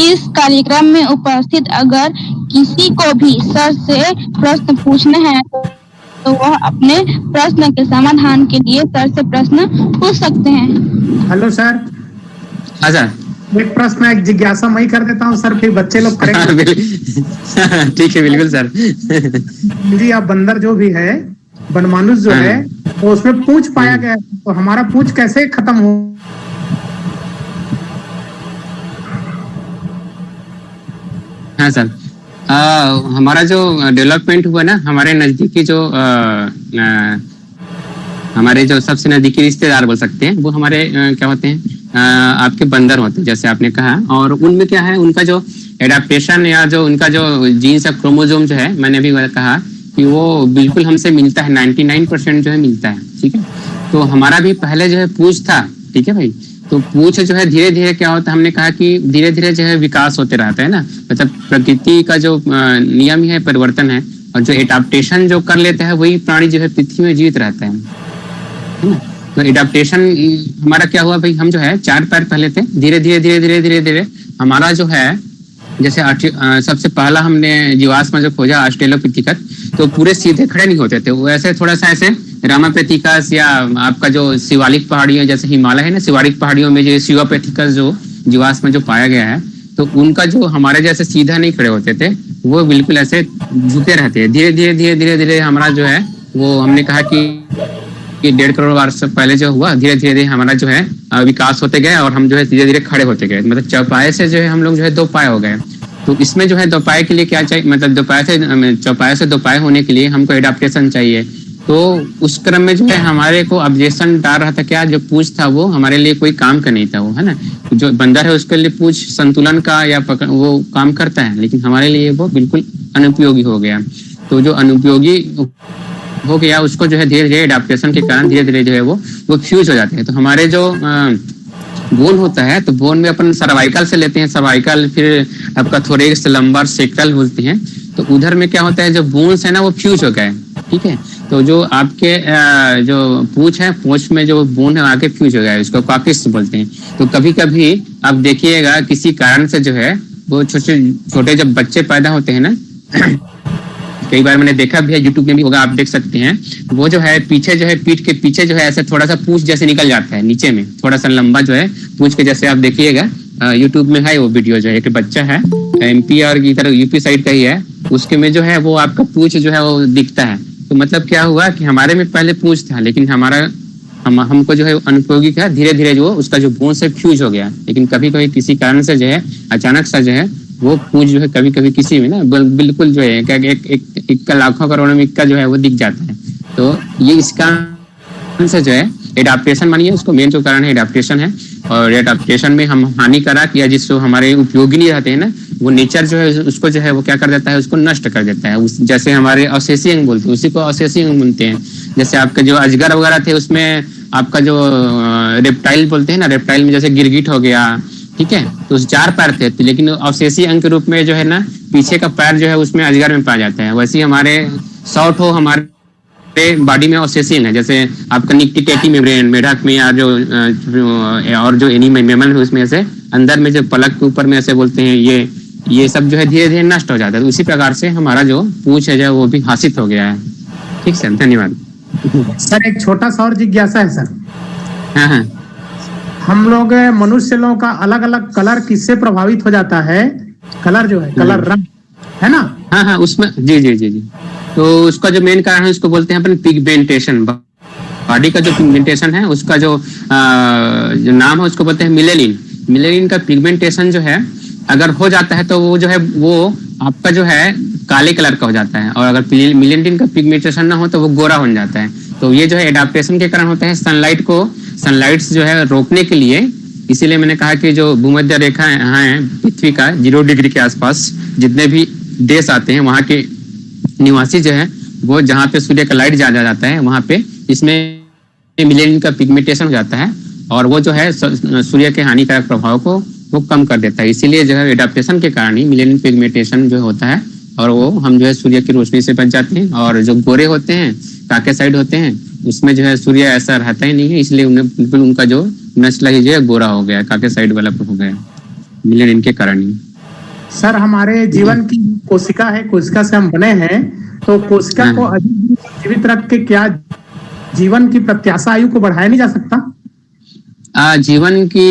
इस कार्यक्रम में उपस्थित अगर किसी को भी सर से प्रश्न पूछना है तो वह अपने प्रश्न के समाधान के लिए सर से प्रश्न पूछ सकते हैं। Hello sir. हाँ सर। एक प्रश्न, एक जिज्ञासा मैं ही कर देता हूँ सर, फिर बच्चे लोग करेंगे। ठीक है, बिल्कुल सर। जी, आप बंदर जो भी है, बनमानुष जो है, तो उसमें पूंछ पाया गया, तो हमारा पूंछ कैसे खत्म हो? हाँ सर, हमारा जो डेवलपमेंट हुआ ना, हमारे नजदीकी जो हमारे जो सबसे नजदीकी रिश्तेदार बोल सकते हैं, वो हमारे क्या होते हैं, आपके बंदर होते हैं, जैसे आपने कहा। और उनमें क्या है, उनका जो एडाप्टेशन या जो उनका जो जीन्स या क्रोमोसोम जो है, मैंने भी कहा कि वो बिल्कुल हमसे मिलता है, 99% जो है मिलता है। ठीक है, तो हमारा भी पहले जो है पूंछ था। ठीक है भाई, तो पूंछ जो है धीरे धीरे क्या होता है, हमने कहा कि धीरे धीरे जो है विकास होते रहता है ना, मतलब प्रकृति का जो नियम ही है, परिवर्तन है, और जो एडाप्टेशन जो कर लेता है वही प्राणी जो है पृथ्वी में जीवित रहता है ना। तो एडाप्टेशन हमारा क्या हुआ भाई, हम जो है 4 पैर पहले थे, धीरे धीरे धीरे धीरे धीरे धीरे हमारा जो है, जैसे सबसे पहला हमने जीवाश्म जो खोजा ऑस्ट्रेलोपिथेकस, तो पूरे सीधे खड़े नहीं होते थे, वो ऐसे थोड़ा सा ऐसे रामापेथिकस या आपका जो शिवालिक पहाड़ियों, जैसे हिमालय है ना, शिवालिक पहाड़ियों में जो शिवापेथिकस जो जीवाश्म जो पाया गया है, तो उनका जो हमारे जैसे सीधा नहीं खड़े होते थे, वो बिल्कुल ऐसे झुके रहते हैं। धीरे धीरे धीरे धीरे धीरे हमारा जो है वो, हमने कहा कि 1.5 करोड़ वर्ष पहले जो हुआ, धीरे धीरे धीरे हमारा जो है विकास होते गए, और हम जो है धीरे धीरे खड़े होते गए। मतलब चौपाए से जो है हम लोग जो है 2 पाए हो गए। तो इसमें जो है 2 पाए के लिए क्या चाहिए, मतलब चौपाए से 2 पाए होने के लिए हमको एडाप्टेशन चाहिए। तो उस क्रम में जो है हमारे को ऑब्जेक्शन डाल रहा था, क्या जो पूंछ था वो हमारे लिए कोई काम का नहीं था, वो है ना, जो बंदर है उसके लिए पूंछ संतुलन का या वो काम करता है, लेकिन हमारे लिए वो बिल्कुल अनुपयोगी हो गया। तो जो अनुपयोगी हो गया, उसको जो है धीरे धीरे एडाप्टेशन के कारण धीरे धीरे जो है वो फ्यूज हो जाते हैं। तो हमारे जो बोन होता है, तो बोन में अपन सर्वाइकल से लेते हैं, सर्वाइकल, फिर आपका थोरेक्स, लंबर, सेक्रल बोलते हैं। तो उधर में क्या होता है, जो बोन्स है ना वो फ्यूज हो गए। ठीक है, तो जो आपके जो पूंछ है, पूंछ में जो बोन है आगे फ्यूज हो गया है, इसको कॉकिस बोलते हैं। तो कभी कभी आप देखिएगा किसी कारण से जो है वो छोटे छोटे जब बच्चे पैदा होते हैं ना, कई बार मैंने देखा भी है, यूट्यूब में भी होगा, आप देख सकते हैं, वो जो है पीछे जो है, पीठ के पीछे जो है ऐसे थोड़ा सा पूंछ जैसे निकल जाता है नीचे में, थोड़ा सा लंबा जो है पूंछ के जैसे, आप देखिएगा यूट्यूब में है वो वीडियो, जो है एक बच्चा है MP और इधर यूपी साइड का ही है, उसके में जो है वो आपका पूंछ जो है वो दिखता है। तो मतलब क्या हुआ कि हमारे में पहले पूंछ था, लेकिन हमको जो है अनुपयोगी क्या, धीरे धीरे जो उसका जो बोन से फ्यूज हो गया। लेकिन कभी कभी किसी कारण से जो है अचानक सा जो है वो पूंछ जो है कभी कभी किसी में ना बिल्कुल जो है एक लाखों करोड़ों में इक्का जो है वो दिख जाता है। तो ये इसका से जो है एडाप्टेशन मानिए उसको, मेन जो कारण है एडाप्टेशन है। और एडाप्टेशन में हम हानिकारक या जिसको हमारे उपयोगी नहीं रहते हैं ना, वो नेचर जो है उसको जो है वो क्या कर देता है, उसको नष्ट कर देता है। जैसे हमारे अवशेषी अंग बोलते हैं, उसी को अवशेषी अंग बोलते हैं। जैसे आपके जो अजगर वगैरह थे उसमें आपका जो रेप्टाइल बोलते हैं ना, रेप्टाइल में जैसे गिरगिट हो गया, ठीक है, तो उस 4 पैर थे, लेकिन अवशेषी अंग के रूप में जो है ना पीछे का पैर जो है उसमें अजगर में पाया जाता है। वैसे ही हमारे 100 ठो हमारे बॉडी में अवशेषी अंग है। जैसे आपका निक्टिकेटी मेम्ब्रेन मेढक में, या जो और जो एनी मेमल है उसमें से अंदर में जो पलक के ऊपर में ऐसे बोलते हैं, ये सब जो है धीरे धीरे नष्ट हो जाता है। तो उसी प्रकार से हमारा जो पूंछ है जो वो भी हासिल हो गया है। ठीक सर, धन्यवाद। सर एक छोटा सा और जिज्ञासा है सर। हाँ हाँ, हम लोग मनुष्य लोगों का अलग अलग कलर किससे प्रभावित हो जाता है? कलर जो है, कलर रंग है ना? हाँ हाँ, उसमें जी जी जी जी, तो उसका जो मेन कारण है उसको बोलते हैं अपन पिगमेंटेशन। बॉडी का जो पिगमेंटेशन है उसका जो नाम है उसको बोलते हैं मिलेनिन। मिलेनिन का पिगमेंटेशन जो है अगर हो जाता है तो वो जो है वो आपका जो है काले कलर का हो जाता है, और अगर मिलेनिन का पिगमेंटेशन ना हो तो वो गोरा हो जाता है। तो ये जो है एडाप्टेशन के कारण होता है। सनलाइट जो है रोकने के लिए, इसीलिए मैंने कहा कि जो भूमध्य रेखा है पृथ्वी का 0 डिग्री के आसपास जितने भी देश आते हैं वहां के निवासी जो है वो जहाँ पे सूर्य का लाइट ज्यादा जाता है वहां पे इसमें मिलेनिन का पिगमेंटेशन हो जाता है, और वो जो है सूर्य के हानिकारक प्रभाव को वो कम कर देता है। इसीलिए जो है एडाप्टेशन के कारण ही मिलेनिन पिगमेंटेशन जो होता है, और वो हम जो है सूर्य की रोशनी से बच जाते हैं। और जो गोरे होते हैं, काके साइड होते हैं, उसमें जो है सूर्य ऐसा रहता ही नहीं है, इसलिए उन्हें बिल्कुल उनका जो नस्ल ही जो है गोरा हो गया, काके साइड वाला हो गया मिलेनिन के कारण ही। सर हमारे जीवन की कोशिका है, कोशिका से हम बने हैं, तो कोशिका को अधिक दिन जीवित रख के क्या जीवन की प्रत्याशा आयु को बढ़ाया नहीं जा सकता? जीवन की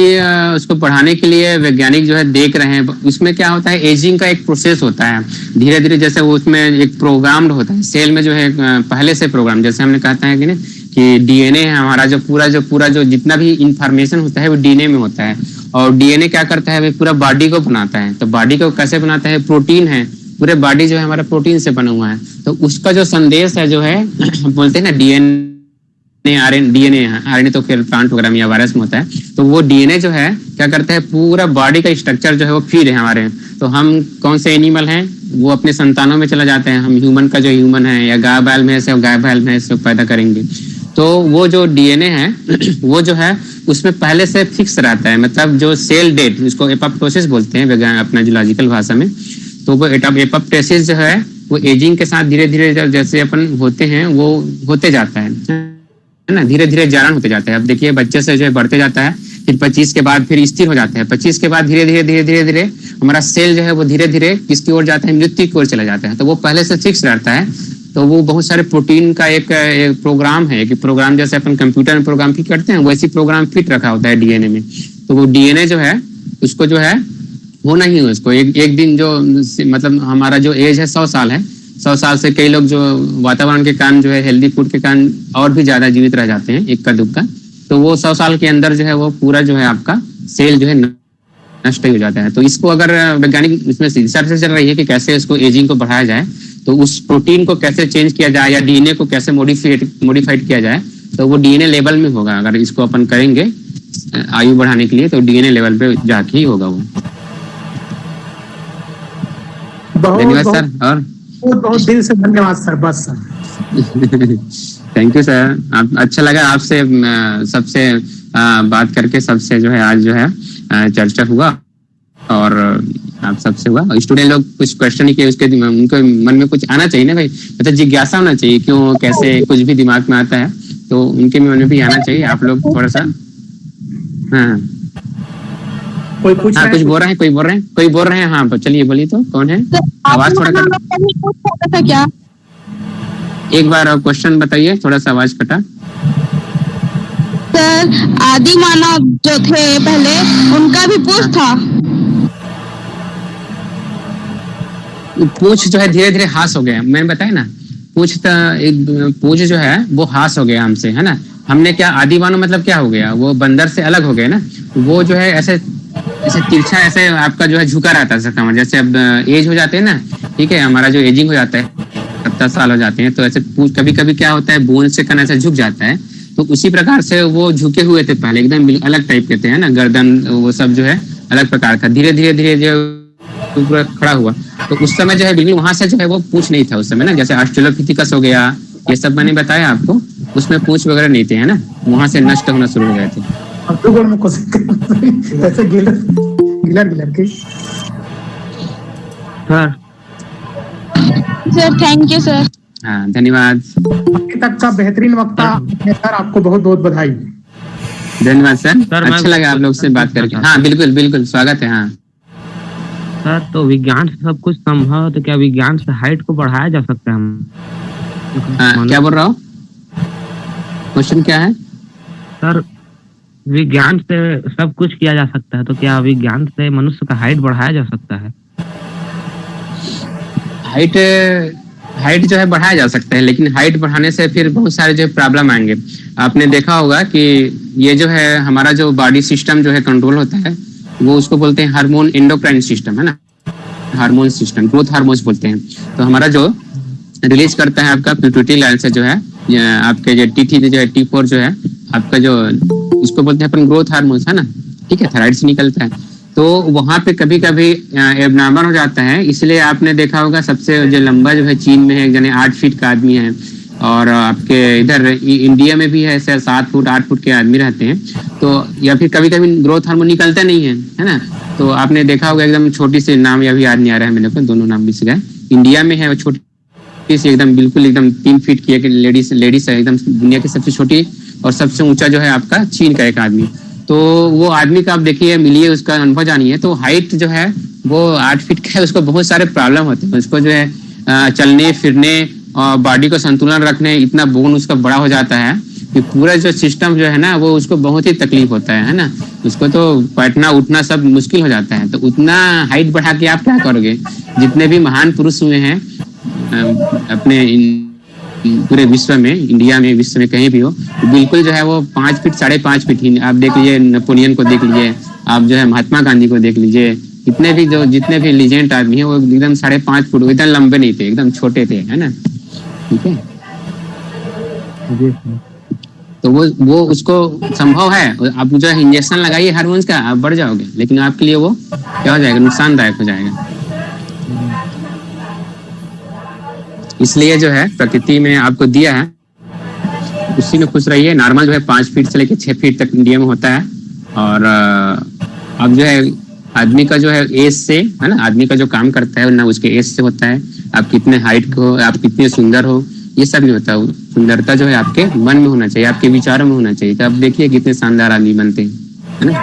उसको बढ़ाने के लिए वैज्ञानिक जो है देख रहे हैं। उसमें क्या होता है, एजिंग का एक प्रोसेस होता है धीरे धीरे। जैसे वो उसमें एक प्रोग्राम होता है सेल में जो है पहले से प्रोग्राम, जैसे हमने कहता है कि डीएनए है हमारा, जो पूरा जो जितना भी इंफॉर्मेशन होता है वो डीएनए में होता है। और डीएनए क्या करता है, पूरा बॉडी को बनाता है। तो बॉडी को कैसे बनाता है, प्रोटीन है, पूरे बॉडी जो है हमारा प्रोटीन से बना हुआ है। तो उसका जो संदेश है जो है बोलते हैं ना डीएनए आरएनए तो फिर प्लांट वगैरह में या वायरस में होता है। तो वो डीएनए जो है क्या करता है, पूरा बॉडी का स्ट्रक्चर जो है वो फीड है हमारे। तो हम कौन से एनिमल हैं वो अपने संतानों में चला जाते हैं। हम ह्यूमन का जो ह्यूमन है या गाय बैल में से गाय बैल में से पैदा करेंगे। तो वो जो डीएनए है वो जो है उसमें पहले से फिक्स रहता है, मतलब जो सेल डेट, इसको एपोप्टोसिस बोलते हैं वैज्ञानिक अपना जूलॉजिकल भाषा में। तो वो एपोप्टोसिस जो है वो एजिंग के साथ धीरे धीरे जैसे अपन होते हैं वो होते जाता है ना, धीरे धीरे जारन होते जाता है। अब देखिए बच्चे से जो है बढ़ते जाता है, फिर 25 के बाद फिर स्थिर हो जाता है। 25 के बाद धीरे धीरे हमारा सेल जो है वो धीरे धीरे किसकी ओर जाता है, मृत्यु की ओर चला जाता है। तो वो पहले से फिक्स रहता है। तो वो बहुत सारे प्रोटीन का एक प्रोग्राम है कि प्रोग्राम जैसे अपन कंप्यूटर में प्रोग्राम फिट करते हैं वैसी प्रोग्राम फिट रखा होता है डीएनए में। तो वो डीएनए जो है उसको जो है होना ही है उसको एक दिन जो मतलब हमारा जो एज है 100 साल है, 100 साल से कई लोग जो वातावरण के कारण जो है हेल्दी फूड के कारण और भी ज्यादा जीवित रह जाते हैं इक्का दुक्का। तो वो 100 साल के अंदर जो है वो पूरा जो है आपका सेल जो है नष्ट हो जाता है। तो इसको अगर वैज्ञानिक इसमें रिसर्च चल रही है कि कैसे इसको एजिंग को बढ़ाया जाए, तो उस प्रोटीन को कैसे चेंज किया जाए या डीएनए को कैसे मॉडिफाइड किया जाए। तो वो डीएनए लेवल में होगा। अगर इसको अपन करेंगे आयु बढ़ाने के लिए तो डीएनए लेवल पे जाके ही होगा वो। धन्यवाद सर। और बहुत दिल से धन्यवाद सर। बस सर थैंक यू सर। आप अच्छा लगा आपसे सबसे बात करके, सबसे जो है आज जो है चर्चा हुआ और आप सबसे हुआ। स्टूडेंट लोग कुछ क्वेश्चन ही किए, उसके उनको मन में कुछ आना चाहिए ना भाई, मतलब जिज्ञासा होना चाहिए क्यों कैसे कुछ भी दिमाग में आता है तो उनके मन में भी आना चाहिए। आप लोग थोड़ा सा हाँ कोई पूछ हाँ कुछ बोल रहे हैं, कोई बोल रहे हैं। हाँ तो चलिए बोलिए, तो कौन है? आवाज थोड़ा कटा, क्या एक बार क्वेश्चन बताइए, थोड़ा सा आवाज कटा। सर आदि मानव जो थे पहले उनका भी पूछ था। पूछ जो है धीरे धीरे हास हो गया, मैंने बताया ना। पूछ जो है वो हास हो गया हमसे, है ना। हमने क्या आदि मानव मतलब क्या हो गया, वो बंदर से अलग हो गए ना। वो जो है ऐसे तिरछा ऐसे आपका जो है झुका रहता है कमर। जैसे अब एज हो जाते हैं ना, ठीक है, हमारा जो एजिंग हो जाता है 70 साल हो जाते हैं तो ऐसे कभी कभी क्या होता है बोन से कन ऐसे झुक जाता है। तो उसी प्रकार से वो झुके हुए थे पहले, एकदम अलग टाइप के थे, है ना, गर्दन वो सब जो है अलग प्रकार का। धीरे धीरे धीरे जो पूरा खड़ा हुआ, तो उस समय जो है बिल्कुल वहां से जो है वो पूछ नहीं था उस समय ना, जैसे ऑस्ट्रेलोपिथिकस हो गया, ये सब मैंने बताया आपको, उसमें पूछ वगैरह नहीं थे, है ना, वहां से नष्ट होना शुरू हो गए थे। ऐसे गिलर के सर थैंक यू सर। हाँ धन्यवाद। अभी तक का बेहतरीन वक्ता सर, आपको बहुत बहुत बधाई। धन्यवाद सर, अच्छा लगा आप लोग से बात करके। हाँ बिल्कुल बिल्कुल, स्वागत है। हाँ सर, तो विज्ञान से सब कुछ संभव, तो क्या विज्ञान से हाइट को बढ़ाया जा सकता है? हम क्या बोल रहा हूँ, क्वेश्चन क्या है? सर, विज्ञान से सब कुछ किया जा सकता है, तो क्या विज्ञान से मनुष्य का हाइट बढ़ाया जा सकता है? हाइट जो है बढ़ाया जा सकता है, लेकिन हाइट बढ़ाने से फिर बहुत सारे जो प्रॉब्लम आएंगे। आपने देखा होगा कि ये जो है हमारा जो बॉडी सिस्टम जो है कंट्रोल होता है, वो उसको बोलते हैं हार्मोन एंडोक्राइन सिस्टम, है ना, हार्मोन सिस्टम, ग्रोथ हार्मोन्स बोलते हैं। तो हमारा जो रिलीज करता है आपका पिट्यूटरी ग्लैंड से जो है आपके जो T3 जो है T4 जो है आपका जो इसको बोलते हैं अपन ग्रोथ हार्मोन्स, है ना, ठीक है, थायराइड से निकलता है। तो वहां पे कभी कभी एबनॉर्मल हो जाता है, इसलिए आपने देखा होगा सबसे जो लंबा जो है चीन में है, यानी 8 फीट का आदमी है, और आपके इधर इंडिया में भी है 7 फुट 8 फुट के आदमी रहते हैं। तो या फिर कभी कभी ग्रोथ हार्मोन निकलता नहीं है ना, तो आपने देखा होगा एकदम छोटी सी, नाम या भी याद नहीं आ रहा है मेरे को, दोनों नाम मिस गए, इंडिया में है वो छोटी सी एकदम बिल्कुल एकदम 3 फीट की एक लेडीज है, एकदम दुनिया की सबसे छोटी, और सबसे ऊंचा जो है आपका चीन का एक आदमी। तो वो आदमी का आप देखिए, मिलिए, उसका अनुभव जानिए, तो हाइट जो है वो 8 फीट का है, उसको बहुत सारे प्रॉब्लम होते हैं, उसको जो है चलने फिरने और बॉडी को संतुलन रखने, इतना बोन उसका बड़ा हो जाता है कि पूरा जो सिस्टम जो है ना वो उसको बहुत ही तकलीफ होता है ना, उसको तो बैठना उठना सब मुश्किल हो जाता है। तो उतना हाइट बढ़ा के आप क्या करोगे? जितने भी महान पुरुष हुए हैं अपने पूरे विश्व में, इंडिया में, विश्व में कहीं भी हो, बिल्कुल जो है वो 5 फीट 5.5 फीट ही। आप देख लीजिए नेपोलियन को देख लीजिए, आप जो है महात्मा गांधी को देख लीजिए, इतने भी जो जितने भी लीजेंड आदमी है वो एकदम 5.5 फुट, इतना लंबे नहीं थे, एकदम छोटे थे, है ना, ठीक है। तो वो उसको संभव है, आप जो है इंजेक्शन लगाइए हार्मोन्स का, आप बढ़ जाओगे, लेकिन आपके लिए वो क्या हो जाएगा, नुकसानदायक हो जाएगा। इसलिए जो है प्रकृति में आपको दिया है, उसी में खुश रहिए। नॉर्मल जो है 5 फीट से लेकर 6 फीट तक इंडिया में होता है, और अब जो है आदमी का जो है एज से, है ना, आदमी का जो काम करता है ना उसके एज से होता है, आप कितने हाइट को, आप कितने सुंदर हो, ये सब नहीं होता। सुंदरता जो है आपके मन में होना चाहिए, आपके विचारों में होना चाहिए। तो आप देखिए कितने शानदार आदमी बनते हैं, है ना।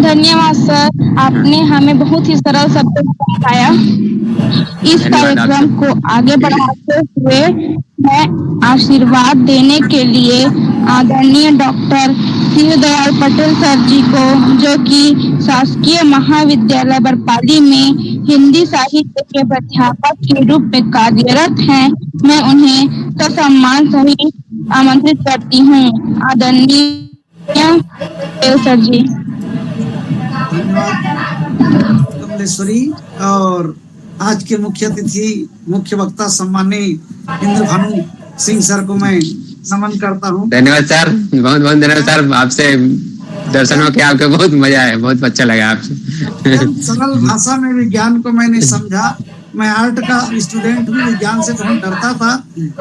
धन्यवाद सर, आपने हमें बहुत ही सरल शब्दों में समझाया। इस कार्यक्रम को आगे बढ़ाते हुए मैं आशीर्वाद देने के लिए आदरणीय डॉक्टर शिवदयाल पटेल सर जी को, जो कि शासकीय महाविद्यालय बरपाली में हिंदी साहित्य के प्राध्यापक के रूप में कार्यरत हैं, मैं उन्हें ससम्मान सहित आमंत्रित करती हूँ। आदरणीय पटेल सर जी। कमलेश्वरी, और आज के मुख्य अतिथि, मुख्य वक्ता सम्माननीय इंद्रभानु सिंह सर को मैं नमन करता हूँ। धन्यवाद सर, बहुत बहुत धन्यवाद सर, आपसे दर्शन होकर आपको बहुत मजा आया, बहुत अच्छा लगा आपसे। सरल भाषा में विज्ञान को मैंने समझा। मैं आर्ट का स्टूडेंट हूँ, विज्ञान से बहुत डरता था,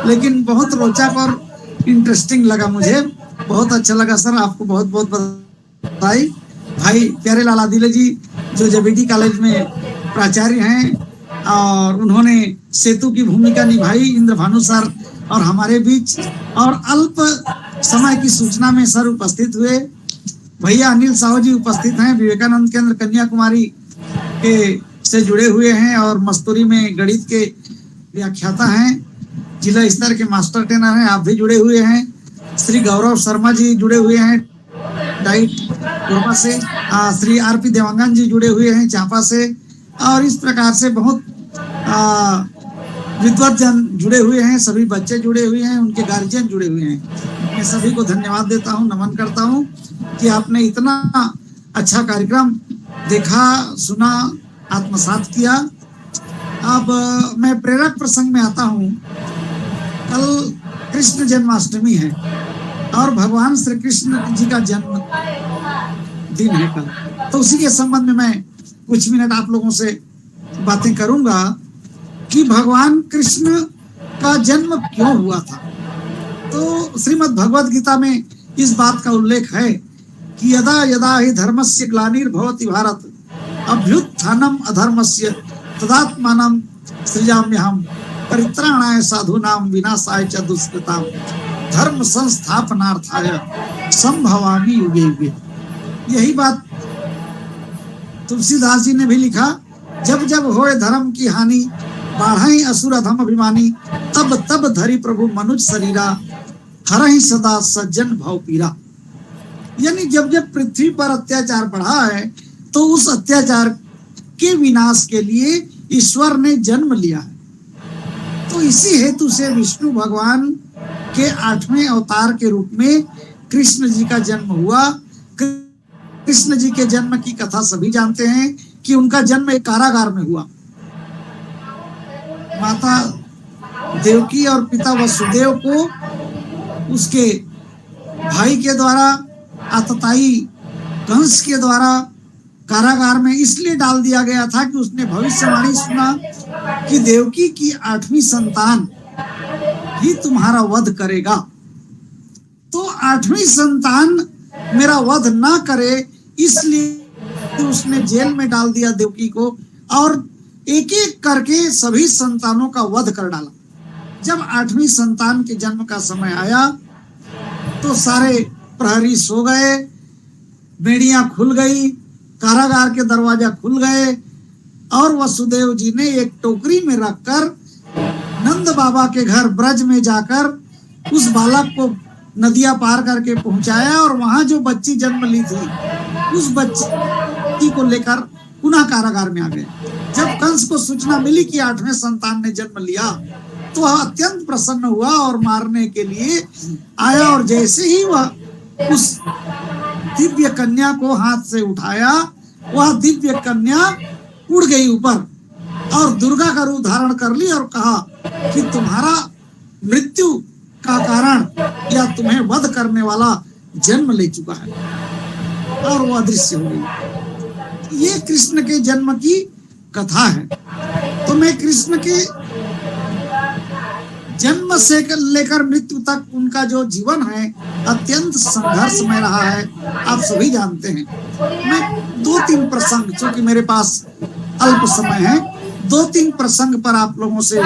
लेकिन बहुत रोचक और इंटरेस्टिंग लगा, मुझे बहुत अच्छा लगा सर। आपको बहुत बहुत बधाई। भाई प्यारे लाल आदिले जी जो जेबीटी कॉलेज में प्राचार्य हैं, और उन्होंने सेतु की भूमिका निभाई, इंद्रभानु सर और हमारे बीच, और अल्प समय की सूचना में सर उपस्थित हुए। भैया अनिल साहू जी उपस्थित हैं, विवेकानंद केंद्र कन्याकुमारी के से जुड़े हुए हैं, और मस्तूरी में गणित के व्याख्याता हैं, जिला स्तर के मास्टर ट्रेनर हैं, आप भी जुड़े हुए हैं। श्री गौरव शर्मा जी जुड़े हुए हैं डाइट कोरबा से, श्री आरपी देवांगन जी जुड़े हुए हैं चांपा से, और इस प्रकार से बहुत विद्वत जन जुड़े हुए हैं, सभी बच्चे जुड़े हुए हैं, उनके गार्जियन जुड़े हुए हैं। मैं सभी को धन्यवाद देता हूँ, नमन करता हूँ कि आपने इतना अच्छा कार्यक्रम देखा, सुना, आत्मसात किया। अब मैं प्रेरक प्रसंग में आता हूँ। कल कृष्ण जन्माष्टमी है और भगवान श्री कृष्ण जी का जन्म दिन है कल, तो उसी के संबंध में मैं कुछ मिनट आप लोगों से बातें करूंगा कि भगवान कृष्ण का जन्म क्यों हुआ था। तो श्रीमद् भगवद गीता में इस बात का उल्लेख है कि यदा यदा हि धर्मस्य ग्लानिर्भवति भारत अभ्युत्थानम अधर्मस्य तदात्मानं सृजाम्यहम् परित्राणाय साधूनां विनाशाय च दुष्कृतां धर्म संस्थापनार्थाय संभवामि युगे युगे। यही बात तुलसीदास जी ने भी लिखा, जब जब होए धर्म की हानि बाढ़ई असुर अधम अभिमानी तब तब धरि प्रभु मनुज शरीरा हरहि सदा सज्जन भव पीरा। यानी जब जब पृथ्वी पर अत्याचार बढ़ा है तो उस अत्याचार के विनाश के लिए ईश्वर ने जन्म लिया है। तो इसी हेतु से विष्णु भगवान के 8वें अवतार के रूप में कृष्ण जी का जन्म हुआ। कृष्ण जी के जन्म की कथा सभी जानते हैं कि उनका जन्म एक कारागार में हुआ। माता देवकी और पिता वसुदेव को उसके भाई के द्वारा, आतताई कंस के द्वारा कारागार में इसलिए डाल दिया गया था कि उसने भविष्यवाणी सुना कि देवकी की 8वीं संतान ही तुम्हारा वध करेगा। तो 8वीं संतान मेरा वध ना करे इसलिए उसने जेल में डाल दिया देवकी को और एक एक करके सभी संतानों का वध कर डाला। जब 8वीं संतान के जन्म का समय आया तो सारे प्रहरी सो गए, बेड़ियां खुल गई, कारागार के दरवाजा खुल गए और वसुदेव जी ने एक टोकरी में रखकर नंद बाबा के घर ब्रज में जाकर उस बालक को नदियां पार करके पहुंचाया और वहां जो बच्ची जन्म ली थी उस बच्ची को लेकर पुनः कारागार में आ गए। जब कंस को सूचना मिली कि 8वें संतान ने जन्म लिया तो वह अत्यंत प्रसन्न हुआ और मारने के लिए आया और जैसे ही वह उस दिव्य कन्या को हाथ से उठाया वह दिव्य कन्या उड़ गई ऊपर और दुर्गा का रूप धारण कर ली और कहा कि तुम्हारा मृत्यु का कारण या तुम्हें वध करने वाला जन्म ले चुका है और वो अदृश्य हो गई। ये कृष्ण के जन्म की कथा है। तो मैं कृष्ण के जन्म से लेकर मृत्यु तक उनका जो जीवन है अत्यंत संघर्षमय रहा है, आप सभी जानते हैं। मैं 2-3 प्रसंग, चूंकि मेरे पास अल्प समय है, 2-3 प्रसंग पर आप लोगों से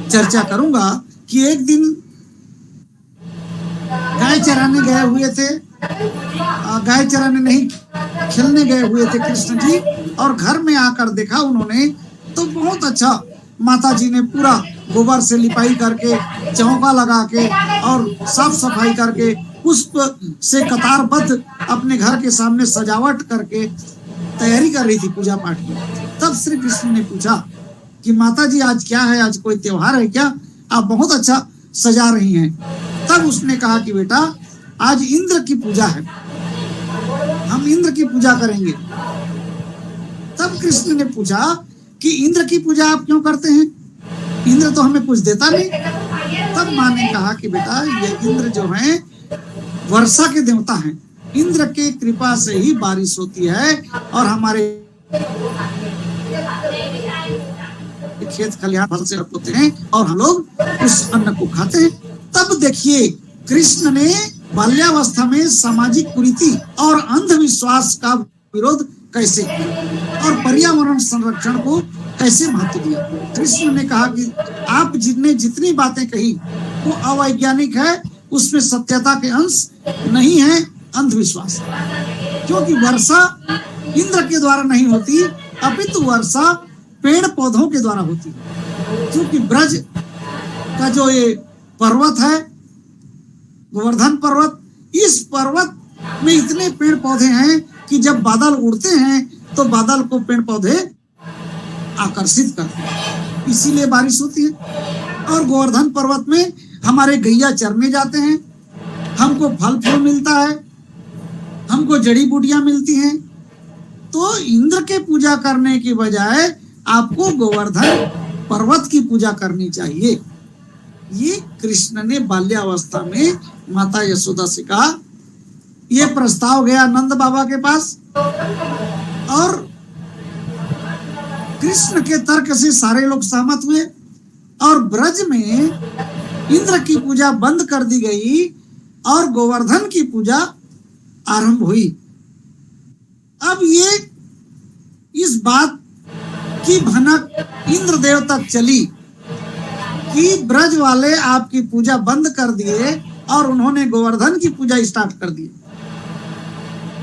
चर्चा करूंगा कि एक दिन गाय चराने गए हुए थे, गाय चराने नहीं खेलने गए हुए थे कृष्ण जी, और घर में आकर देखा उन्होंने तो बहुत अच्छा माता जी ने पूरा गोबर से लिपाई करके, चौका लगा के और साफ सफाई करके, पुष्प से कतारबद्ध अपने घर के सामने सजावट करके तैयारी कर रही थी पूजा पाठ की। तब श्री कृष्ण ने पूछा कि माता जी आज क्या है, आज कोई त्योहार है क्या, आप बहुत अच्छा सजा रही हैं। तब उसने कहा कि बेटा आज इंद्र की पूजा है, हम इंद्र की पूजा करेंगे। तब कृष्ण ने पूछा कि इंद्र की पूजा आप क्यों करते हैं, इंद्र तो हमें कुछ देता नहीं। तब माँ ने कहा कि बेटा ये इंद्र जो है वर्षा के देवता हैं, इंद्र के कृपा से ही बारिश होती है और हमारे खेत खलिहान फल से होते हैं और हम लोग उस अन्न को खाते हैं। तब देखिए कृष्ण ने बाल्यावस्था में सामाजिक कुरीति और अंधविश्वास का विरोध कैसे किया और पर्यावरण संरक्षण को कैसे महत्व दिया। कृष्ण ने कहा कि आप जितनी बातें कही वो अवैज्ञानिक है, उसमें सत्यता के अंश नहीं है, अंधविश्वास। क्योंकि वर्षा इंद्र के द्वारा नहीं होती, अपितु वर्षा पेड़ पौधों के द्वारा होती है। क्योंकि ब्रज का जो ये पर्वत है गोवर्धन पर्वत, इस पर्वत में इतने पेड़ पौधे हैं कि जब बादल उड़ते हैं तो बादल को पेड़ पौधे आकर्षित करते हैं, इसीलिए बारिश होती है। और गोवर्धन पर्वत में हमारे गैया चरने जाते हैं, हमको फल फूल मिलता है, हमको जड़ी बूटियां मिलती हैं, तो इंद्र के पूजा करने की बजाय आपको गोवर्धन पर्वत की पूजा करनी चाहिए। ये कृष्ण ने बाल्यावस्था में माता यशोदा से कहा। ये प्रस्ताव गया नंद बाबा के पास और कृष्ण के तर्क से सारे लोग सहमत हुए और ब्रज में इंद्र की पूजा बंद कर दी गई और गोवर्धन की पूजा आरंभ हुई। अब ये इस बात की भनक इंद्रदेव तक चली कि ब्रज वाले आपकी पूजा बंद कर दिए और उन्होंने गोवर्धन की पूजा स्टार्ट कर दी।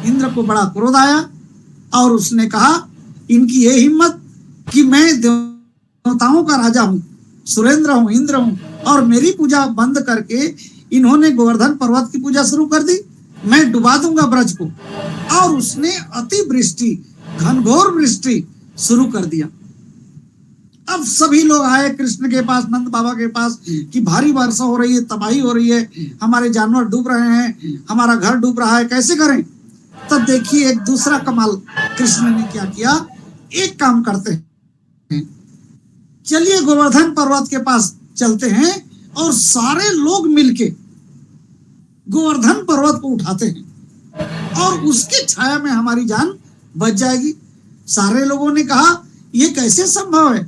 इंद्र को बड़ा क्रोध आया और उसने कहा, इनकी ये हिम्मत कि मैं देवताओं का राजा हूं, सुरेंद्र हूं, इंद्र हूं, और मेरी पूजा बंद करके इन्होंने गोवर्धन पर्वत की पूजा शुरू कर दी, मैं डुबा दूंगा ब्रज को। और उसने अति वृष्टि, घनघोर वृष्टि शुरू कर दिया। अब सभी लोग आए कृष्ण के पास, नंद बाबा के पास कि भारी वर्षा हो रही है, तबाही हो रही है, हमारे जानवर डूब रहे हैं, हमारा घर डूब रहा है, कैसे करें। तब देखिए एक दूसरा कमाल कृष्ण ने क्या किया। एक काम करते हैं, चलिए गोवर्धन पर्वत के पास चलते हैं और सारे लोग मिलके गोवर्धन पर्वत को उठाते हैं और उसकी छाया में हमारी जान बच जाएगी। सारे लोगों ने कहा, ये कैसे संभव है,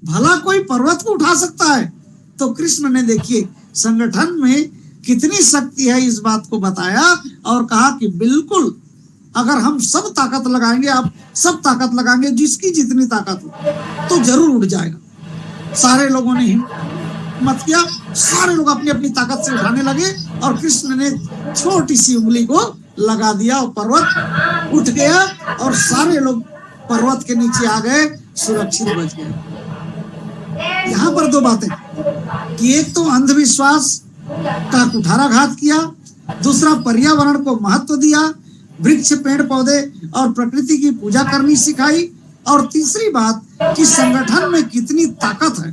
भला कोई पर्वत को उठा सकता है। तो कृष्ण ने देखिए संगठन में कितनी शक्ति है इस बात को बताया और कहा कि बिल्कुल, अगर हम सब ताकत लगाएंगे, आप सब ताकत लगाएंगे, जिसकी जितनी ताकत हो, तो जरूर उठ जाएगा। सारे लोगों ने हिम्मत किया, सारे लोग अपनी अपनी ताकत से उठाने लगे और कृष्ण ने छोटी सी उंगली को लगा दिया और पर्वत उठ गया और सारे लोग पर्वत के नीचे आ गए, सुरक्षित बच गए। यहाँ पर दो बातें कि एक तो अंधविश्वास का कुठाराघात किया, दूसरा पर्यावरण को महत्व दिया, वृक्ष, पेड़ पौधे और प्रकृति की पूजा करनी सिखाई, और तीसरी बात कि संगठन में कितनी ताकत है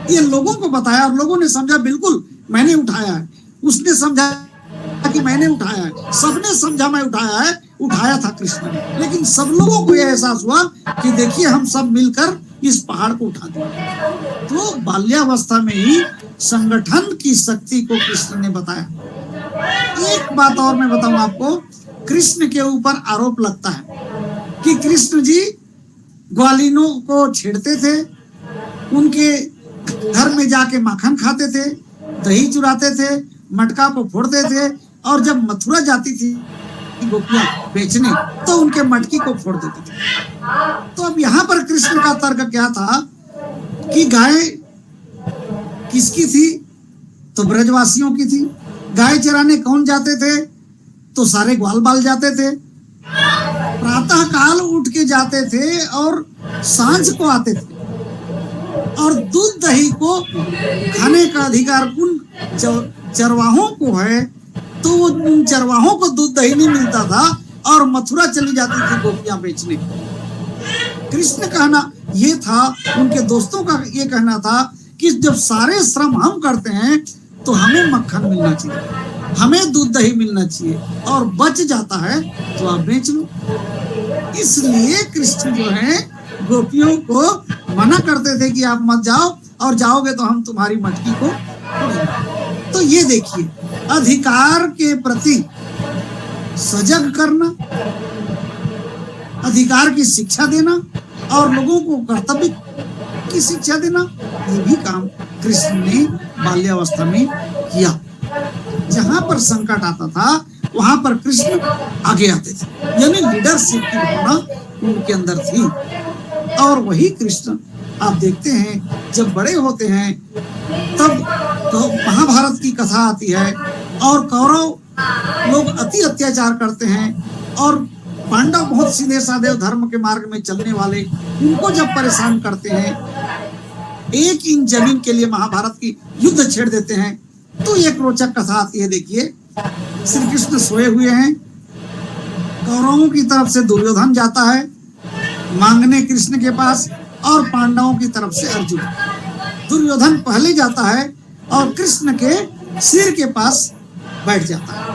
ये लोगों को बताया और लोगों ने समझा बिल्कुल मैंने उठाया है, उसने समझा कि मैंने उठाया है, सबने समझा मैं उठाया है, उठाया था कृष्ण ने। लेकिन सब लोगों को यह एहसास हुआ कि देखिए हम सब मिलकर इस पहाड़ को उठा दिया। तो बाल्यावस्था में ही संगठन की शक्ति को कृष्ण ने बताया। एक बात और मैं बताऊं आपको, कृष्ण के ऊपर आरोप लगता है कि कृष्ण जी ग्वालिनों को छेड़ते थे, उनके घर में जाके माखन खाते थे, दही चुराते थे, मटका को फोड़ते थे, और जब मथुरा जाती थी गोपियां बेचने तो उनके मटकी को फोड़ देते थे। तो अब यहाँ पर कृष्ण का तर्क क्या था कि गाय किसकी थी, तो ब्रजवासियों की थी। गाय चराने कौन जाते थे, तो सारे ग्वाल बाल जाते थे। प्रातः काल उठ के जाते थे और सांझ को आते थे, और दूध दही को खाने का अधिकार उन चरवाहों को है, तो उन चरवाहों को दूध दही नहीं मिलता था और मथुरा चली जाती थी गोपियां बेचने। कृष्ण कहना ये था, उनके दोस्तों का ये कहना था कि जब सारे श्रम हम करते हैं तो हमें मक्खन मिलना चाहिए, हमें दूध दही मिलना चाहिए, और बच जाता है तो आप बेच लो। इसलिए कृष्ण जो है गोपियों को मना करते थे कि आप मत जाओ, और जाओगे तो हम तुम्हारी मटकी को तोड़ेंगे। तो ये देखिए, अधिकार के प्रति सजग करना, अधिकार की शिक्षा देना और लोगों को कर्तव्य की शिक्षा देना, ये भी काम कृष्ण ने बाल्यावस्था में किया। जहां पर संकट आता था वहां पर कृष्ण आगे आते थे, यानी लीडरशिप की भावना उनके अंदर थी। और वही कृष्ण आप देखते हैं जब बड़े होते हैं तब तो महाभारत की कथा आती है और कौरव लोग अति अत्याचार करते हैं और पांडव बहुत सीधे साधे धर्म के मार्ग में चलने वाले उनको जब परेशान करते हैं, 1 इंच जमीन के लिए महाभारत की युद्ध छेड़ देते हैं। तो एक रोचक कथा आती है, देखिए श्री कृष्ण सोए हुए हैं, कौरवों की तरफ से दुर्योधन जाता है मांगने कृष्ण के पास और पांडवों की तरफ से अर्जुन। दुर्योधन पहले जाता है और कृष्ण के सिर के पास बैठ जाता है।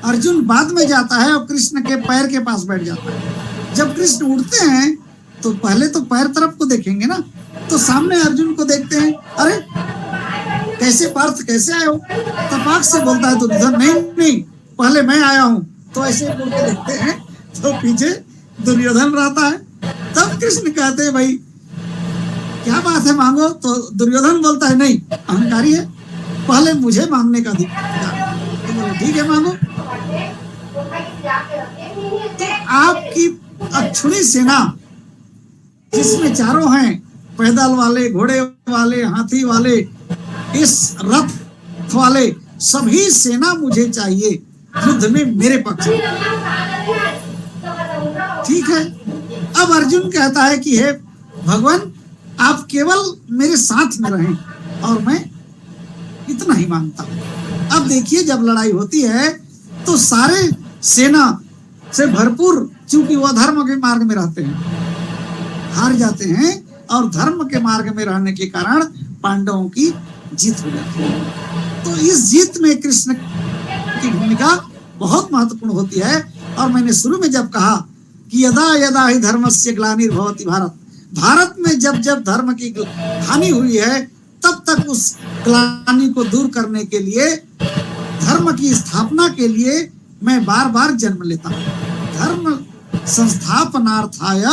अर्जुन बाद में जाता है और कृष्ण के पैर के पास बैठ जाता है। जब कृष्ण उठते हैं तो पहले तो पैर तरफ को देखेंगे ना, तो सामने अर्जुन को देखते हैं, अरे कैसे पार्थ, कैसे आए हो? तपाक से बोलता है दुर्योधन, नहीं नहीं पहले मैं आया हूँ। तो ऐसे बोल के देखते हैं तो पीछे दुर्योधन रहता है। तब कृष्ण कहते हैं, भाई क्या बात है, मांगो। तो दुर्योधन बोलता है, नहीं अहंकारी है, पहले मुझे मांगने का अधिकार। तो बोले ठीक है मांगो। तो आपकी अक्षुणी सेना जिसमें चारों हैं, पैदल वाले, घोड़े वाले, हाथी वाले, इस रथ वाले, सभी सेना मुझे चाहिए युद्ध में मेरे पक्ष में। ठीक है। अब अर्जुन कहता है कि हे भगवान, आप केवल मेरे साथ में रहें और मैं इतना ही मांगता हूं। अब देखिए जब लड़ाई होती है तो सारे सेना से भरपूर, चूंकि वह धर्म के मार्ग में रहते हैं, हार जाते हैं और धर्म के मार्ग में रहने के कारण पांडवों की जीत हो जाती है। तो इस जीत में कृष्ण की भूमिका बहुत महत्वपूर्ण होती है। और मैंने शुरू में जब कहा कि यदा यदा ही धर्मस्य ग्लानिर्भवति भारत, भारत में जब जब धर्म की हानि हुई है तब तक उस ग्लानि को दूर करने के लिए, धर्म की स्थापना के लिए मैं बार बार जन्म लेता हूँ। धर्म संस्थापनार्थाय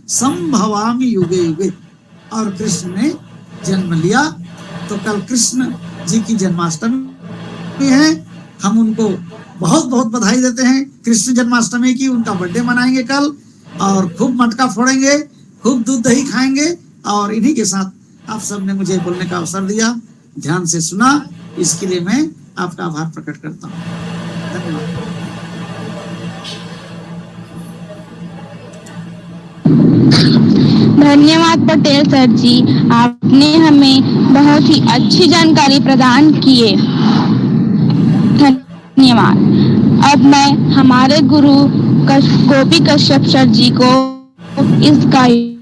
संभवामि युगे युगे। और कृष्ण ने जन्म लिया। तो कल कृष्ण जी की जन्माष्टमी है, हम उनको बहुत बहुत बधाई देते हैं कृष्ण जन्माष्टमी की। उनका बर्थडे मनाएंगे कल और खूब मटका फोड़ेंगे, खूब दूध दही खाएंगे। और इन्हीं के साथ आप सब ने मुझे बोलने का अवसर दिया, ध्यान से सुना, इसके लिए मैं आपका आभार प्रकट करता हूँ। धन्यवाद। धन्यवाद पटेल सर जी, आपने हमें बहुत ही अच्छी जानकारी प्रदान किए। धन्यवाद। अब मैं हमारे गुरु गोपी कश्यप सर जी को इस कार्यक्रम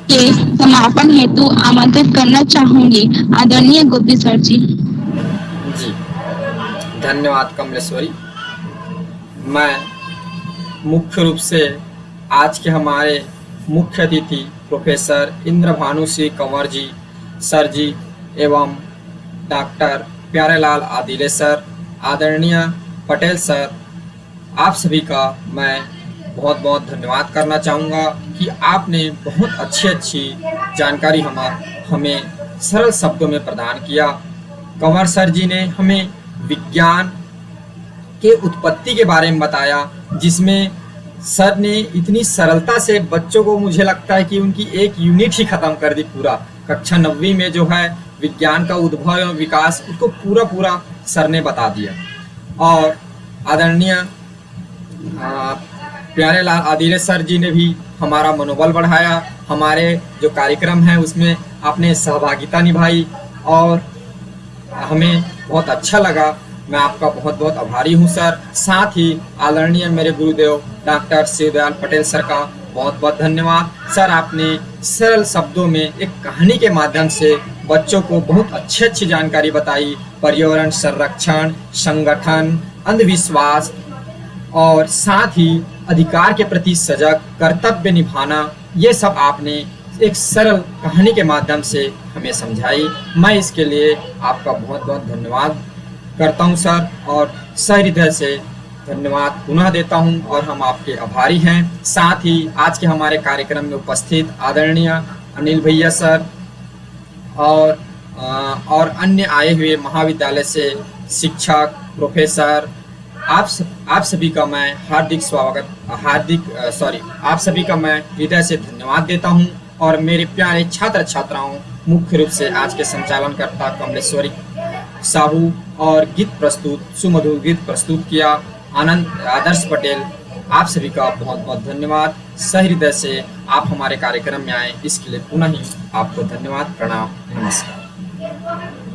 के समापन हेतु आमंत्रित करना चाहूंगी। आदरणीय गोपी सर जी। जी धन्यवाद कमलेश्वरी। मैं मुख्य रूप से आज के हमारे मुख्य अतिथि प्रोफेसर इंद्रभानु सिंह कंवर जी सर जी एवं डॉक्टर प्यारेलाल आदिले सर, आदरणीय पटेल सर, आप सभी का मैं बहुत बहुत धन्यवाद करना चाहूँगा कि आपने बहुत अच्छी जानकारी हमें सरल शब्दों में प्रदान किया। कंवर सर जी ने हमें विज्ञान के उत्पत्ति के बारे में बताया, जिसमें सर ने इतनी सरलता से बच्चों को, मुझे लगता है कि उनकी एक यूनिट ही खत्म कर दी पूरा। कक्षा 9वीं में जो है विज्ञान का उद्भव एवं विकास, उसको पूरा सर ने बता दिया। और आदरणीय प्यारेलाल आदिले सर जी ने भी हमारा मनोबल बढ़ाया, हमारे जो कार्यक्रम है उसमें आपने सहभागिता निभाई और हमें बहुत अच्छा लगा। मैं आपका बहुत बहुत आभारी हूं सर। साथ ही आदरणीय मेरे गुरुदेव डॉक्टर शिवदयाल पटेल सर का बहुत बहुत धन्यवाद। सर आपने सरल शब्दों में एक कहानी के माध्यम से बच्चों को बहुत अच्छी जानकारी बताई। पर्यावरण संरक्षण, संगठन, अंधविश्वास और साथ ही अधिकार के प्रति सजग, कर्तव्य निभाना, ये सब आपने एक सरल कहानी के माध्यम से हमें समझाई। मैं इसके लिए आपका बहुत बहुत धन्यवाद करता हूं सर, और सहृदय से धन्यवाद पुनः देता हूं और हम आपके आभारी हैं। साथ ही आज के हमारे कार्यक्रम में उपस्थित आदरणीय अनिल भैया सर और अन्य आए हुए महाविद्यालय से शिक्षक, प्रोफेसर, आप सभी का मैं आप सभी का मैं हृदय से धन्यवाद देता हूं। और मेरे प्यारे छात्र छात्राओं, मुख्य रूप से आज के संचालनकर्ता कमलेश्वरी साहू और सुमधुर गीत प्रस्तुत किया आदर्श पटेल, आप सभी का बहुत बहुत धन्यवाद। सहृदय से आप हमारे कार्यक्रम में आए, इसके लिए पुनः ही आपको धन्यवाद, प्रणाम, नमस्कार।